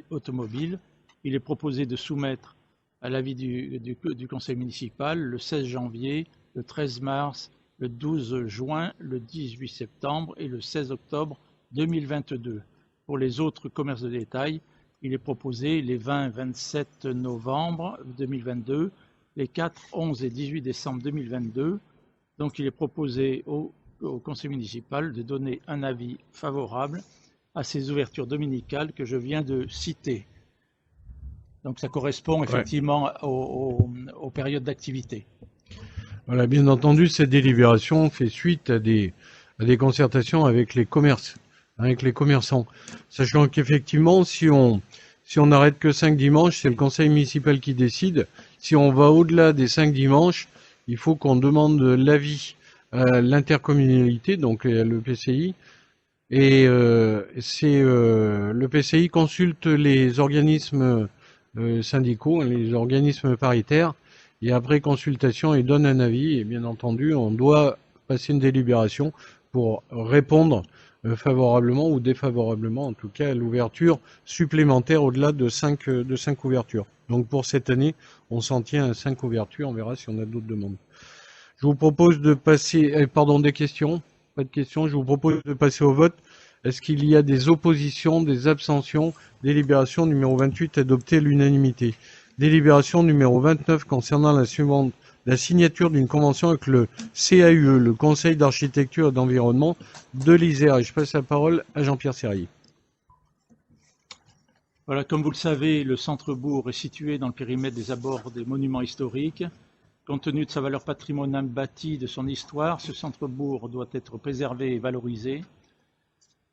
automobile, il est proposé de soumettre à l'avis du conseil municipal le 16 janvier, le 13 mars, le 12 juin, le 18 septembre et le 16 octobre 2022. Pour les autres commerces de détail, il est proposé les 20 et 27 novembre 2022, les 4, 11 et 18 décembre 2022. Donc il est proposé au conseil municipal de donner un avis favorable à ces ouvertures dominicales que je viens de citer. Donc ça correspond effectivement aux périodes d'activité. Voilà, bien entendu, cette délibération fait suite à des concertations avec les commerces, avec les commerçants. Sachant qu'effectivement, si on n'arrête que 5 dimanches, c'est le conseil municipal qui décide. Si on va au-delà des 5 dimanches, il faut qu'on demande l'avis à l'intercommunalité, donc à l'EPCI. Et l'EPCI consulte les organismes syndicaux, les organismes paritaires, et après consultation, il donne un avis. Et bien entendu, on doit passer une délibération pour répondre favorablement ou défavorablement, en tout cas, à l'ouverture supplémentaire au-delà de 5 ouvertures. Donc pour cette année, on s'en tient à 5 ouvertures, on verra si on a d'autres demandes. Je vous propose de passer, des questions? Pas de questions, je vous propose de passer au vote. Est-ce qu'il y a des oppositions, des abstentions? Délibération numéro 28 adoptée à l'unanimité. Délibération numéro 29 concernant la signature d'une convention avec le CAUE, le Conseil d'architecture et d'environnement de l'Isère. Et je passe la parole à Jean-Pierre Serraillier. Voilà, comme vous le savez, le centre-bourg est situé dans le périmètre des abords des monuments historiques. Compte tenu de sa valeur patrimoniale bâtie, de son histoire, ce centre-bourg doit être préservé et valorisé.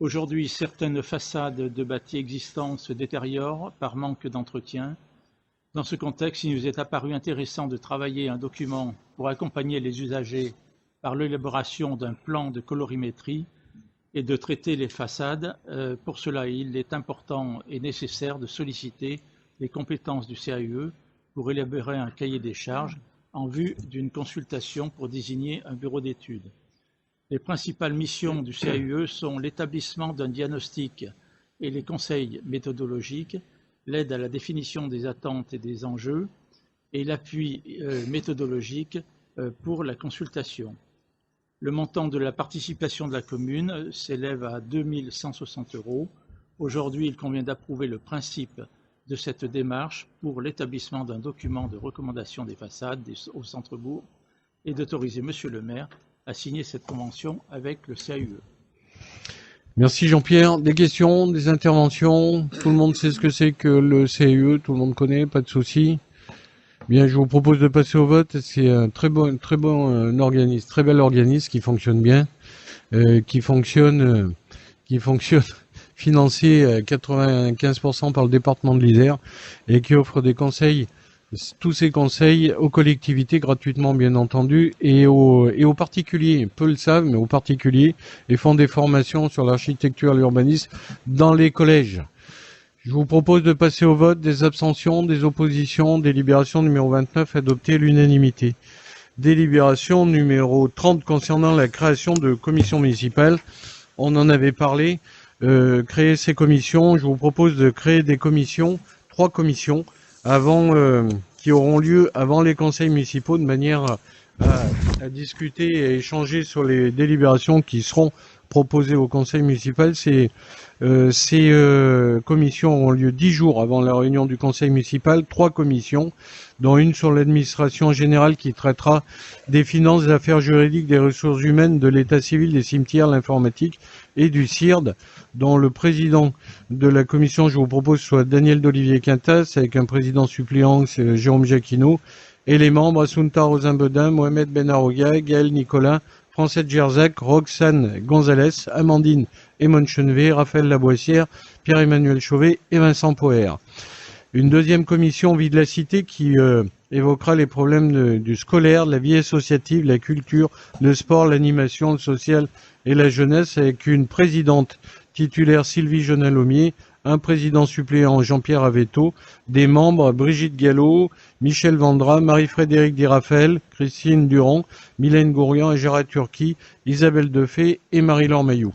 Aujourd'hui, certaines façades de bâtis existants se détériorent par manque d'entretien. Dans ce contexte, il nous est apparu intéressant de travailler un document pour accompagner les usagers par l'élaboration d'un plan de colorimétrie et de traiter les façades. Pour cela, il est important et nécessaire de solliciter les compétences du CAUE pour élaborer un cahier des charges en vue d'une consultation pour désigner un bureau d'études. Les principales missions du CAUE sont l'établissement d'un diagnostic et les conseils méthodologiques, l'aide à la définition des attentes et des enjeux et l'appui méthodologique pour la consultation. Le montant de la participation de la commune s'élève à 2 160 €. Aujourd'hui, il convient d'approuver le principe de cette démarche pour l'établissement d'un document de recommandation des façades au centre-bourg et d'autoriser Monsieur le maire à signer cette convention avec le CAUE. Merci Jean-Pierre. Des questions, des interventions? Tout le monde sait ce que c'est que le CAUE, tout le monde connaît, pas de souci. Bien, je vous propose de passer au vote. C'est un très bon organisme, très bel organisme qui fonctionne bien, qui fonctionne financé à 95% par le département de l'Isère et qui offre des conseils, tous ces conseils aux collectivités gratuitement bien entendu et aux particuliers. Peu le savent, mais aux particuliers, et font des formations sur l'architecture et l'urbanisme dans les collèges. Je vous propose de passer au vote. Des abstentions, des oppositions. Délibération numéro 29 adoptée à l'unanimité. Délibération numéro 30 concernant la création de commissions municipales. On en avait parlé. Créer ces commissions. Je vous propose de créer des commissions, 3 commissions, qui auront lieu avant les conseils municipaux, de manière à discuter et à échanger sur les délibérations qui seront proposées au conseil municipal. Ces commissions auront lieu 10 jours avant la réunion du conseil municipal. 3 commissions, dont une sur l'administration générale qui traitera des finances, des affaires juridiques, des ressources humaines, de l'état civil, des cimetières, l'informatique et du CIRD, dont le président de la commission, je vous propose, soit Daniel d'Olivier Quintas, avec un président suppléant, c'est Jérôme Jacquinot, et les membres Assunta Rosin-Bedin, Mohamed Benarroga, Gaël Nicolas, Francette Gerzac, Roxane Gonzalez, Amandine Emon-Chenevet, Raphaël Laboissière, Pierre-Emmanuel Chauvet et Vincent Poher. Une deuxième commission vie de la cité qui évoquera les problèmes du scolaire, de la vie associative, la culture, le sport, l'animation, le social et la jeunesse, avec une présidente titulaire Sylvie Jonalomier, un président suppléant Jean-Pierre Avetto, des membres Brigitte Gallo, Michel Vendra, Marie-Frédérique Di-Raphaël, Christine Durand, Mylène Gourian et Gérard Turki, Isabelle Defay et Marie-Laure Mailloux.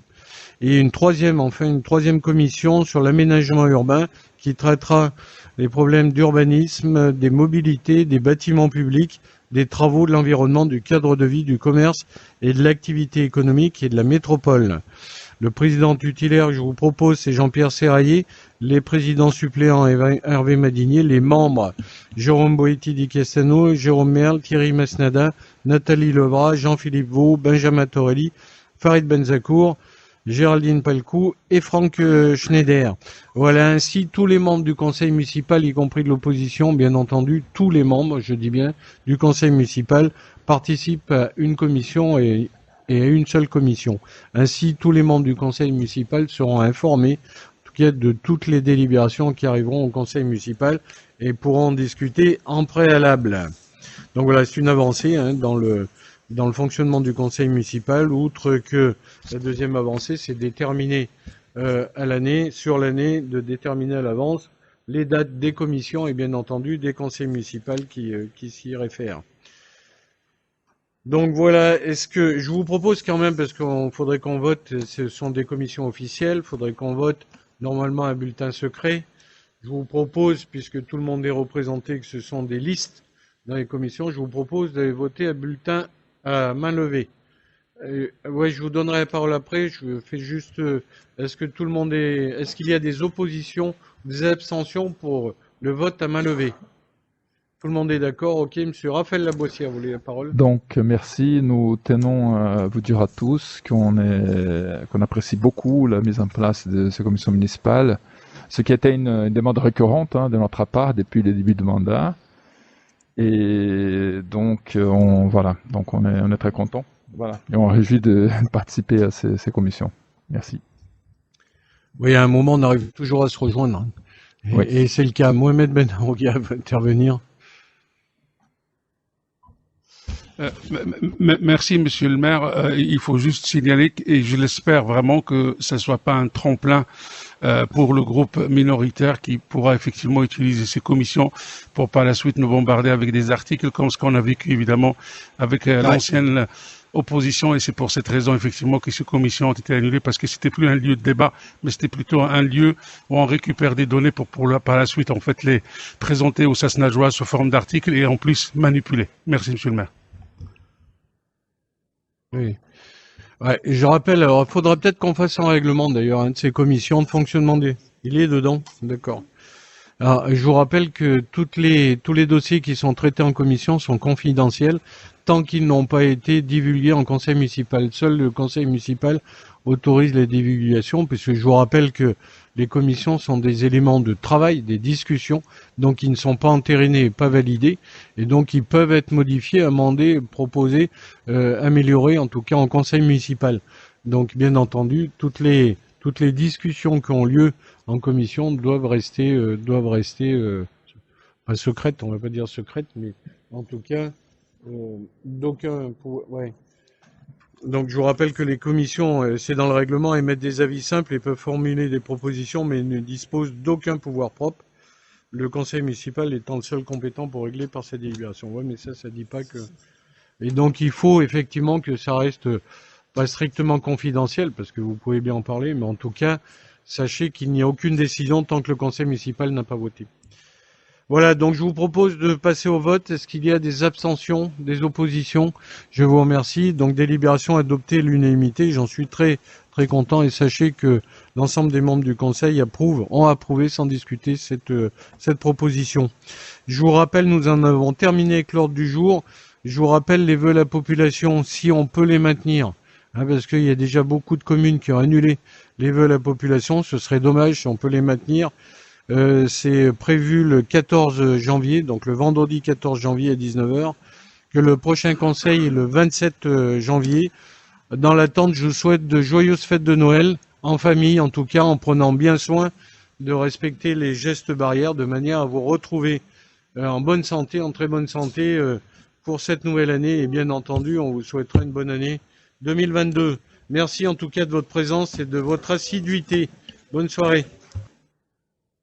Et une troisième commission sur l'aménagement urbain qui traitera les problèmes d'urbanisme, des mobilités, des bâtiments publics, des travaux, de l'environnement, du cadre de vie, du commerce et de l'activité économique et de la métropole. Le président tutélaire que je vous propose, c'est Jean-Pierre Serraillet, les présidents suppléants Hervé Madinier, les membres Jérôme Boetti Di Castano, Jérôme Merle, Thierry Masnada, Nathalie Lebras, Jean-Philippe Vaux, Benjamin Torelli, Farid Benzakour, Géraldine Palcou et Franck Schneider. Voilà, ainsi tous les membres du conseil municipal, y compris de l'opposition, bien entendu, tous les membres, je dis bien, du conseil municipal participent à une commission et à une seule commission. Ainsi, tous les membres du conseil municipal seront informés, en tout cas, de toutes les délibérations qui arriveront au conseil municipal et pourront en discuter en préalable. Donc voilà, c'est une avancée dans le fonctionnement du conseil municipal, outre que la deuxième avancée, c'est déterminer sur l'année, de déterminer à l'avance les dates des commissions et bien entendu des conseils municipaux qui s'y réfèrent. Donc voilà, est-ce que je vous propose quand même, parce qu'il faudrait qu'on vote, ce sont des commissions officielles, il faudrait qu'on vote normalement un bulletin secret. Je vous propose, puisque tout le monde est représenté, que ce sont des listes dans les commissions, je vous propose de voter un bulletin à main levée. Ouais, je vous donnerai la parole après. Je fais juste. Est-ce que tout le monde est qu'il y a des oppositions, des abstentions pour le vote à main levée? Tout le monde est d'accord. Ok, Monsieur Raphaël Laboissière, vous voulez la parole? Donc, merci. Nous tenons à vous dire à tous qu'on apprécie beaucoup la mise en place de ces commissions municipales, ce qui était une demande récurrente de notre part depuis le début du mandat. Et donc, on est très content. Voilà. Et on réjouit de participer à ces commissions. Merci. Oui, à un moment, on arrive toujours à se rejoindre. Oui. Et c'est le cas. Mohamed Benarroga va intervenir. Merci, Monsieur le maire. Il faut juste signaler, et je l'espère vraiment, que ça ne soit pas un tremplin pour le groupe minoritaire qui pourra effectivement utiliser ces commissions pour par la suite nous bombarder avec des articles comme ce qu'on a vécu évidemment avec l'ancienne opposition, et c'est pour cette raison effectivement que ces commissions ont été annulées, parce que c'était plus un lieu de débat, mais c'était plutôt un lieu où on récupère des données pour par la suite en fait les présenter aux Sasnageois sous forme d'articles et en plus manipuler. Merci, Monsieur le maire. Oui. Ouais, et je rappelle, alors il faudra peut-être qu'on fasse un règlement d'ailleurs, de ces commissions de fonctionnement Il est dedans, d'accord. Alors, je vous rappelle que tous les dossiers qui sont traités en commission sont confidentiels tant qu'ils n'ont pas été divulgués en conseil municipal. Seul le conseil municipal autorise les divulgations, puisque je vous rappelle que les commissions sont des éléments de travail, des discussions, donc ils ne sont pas entérinés et pas validés, et donc ils peuvent être modifiés, amendés, proposés, améliorés, en tout cas en conseil municipal. Donc bien entendu, toutes les discussions qui ont lieu en commission doivent rester pas secrètes, on va pas dire secrètes, mais en tout cas ouais. Donc je vous rappelle que les commissions, c'est dans le règlement, émettent des avis simples et peuvent formuler des propositions, mais ne disposent d'aucun pouvoir propre. Le conseil municipal étant le seul compétent pour régler par sa délibération. Ouais, mais ça dit pas que. Et donc il faut effectivement que ça reste pas strictement confidentiel, parce que vous pouvez bien en parler, mais en tout cas, sachez qu'il n'y a aucune décision tant que le conseil municipal n'a pas voté. Voilà, donc je vous propose de passer au vote. Est-ce qu'il y a des abstentions, des oppositions? Je vous remercie. Donc délibération adoptée à l'unanimité, j'en suis très très content, et sachez que l'ensemble des membres du conseil ont approuvé sans discuter cette proposition. Je vous rappelle, nous en avons terminé avec l'ordre du jour. Je vous rappelle les vœux à la population, si on peut les maintenir, parce qu'il y a déjà beaucoup de communes qui ont annulé les vœux à la population. Ce serait dommage si on peut les maintenir. C'est prévu le 14 janvier, donc le vendredi 14 janvier à 19h, que le prochain conseil est le 27 janvier. Dans l'attente, je vous souhaite de joyeuses fêtes de Noël, en famille en tout cas, en prenant bien soin de respecter les gestes barrières, de manière à vous retrouver en bonne santé, en très bonne santé pour cette nouvelle année, et bien entendu, on vous souhaitera une bonne année 2022. Merci en tout cas de votre présence et de votre assiduité. Bonne soirée.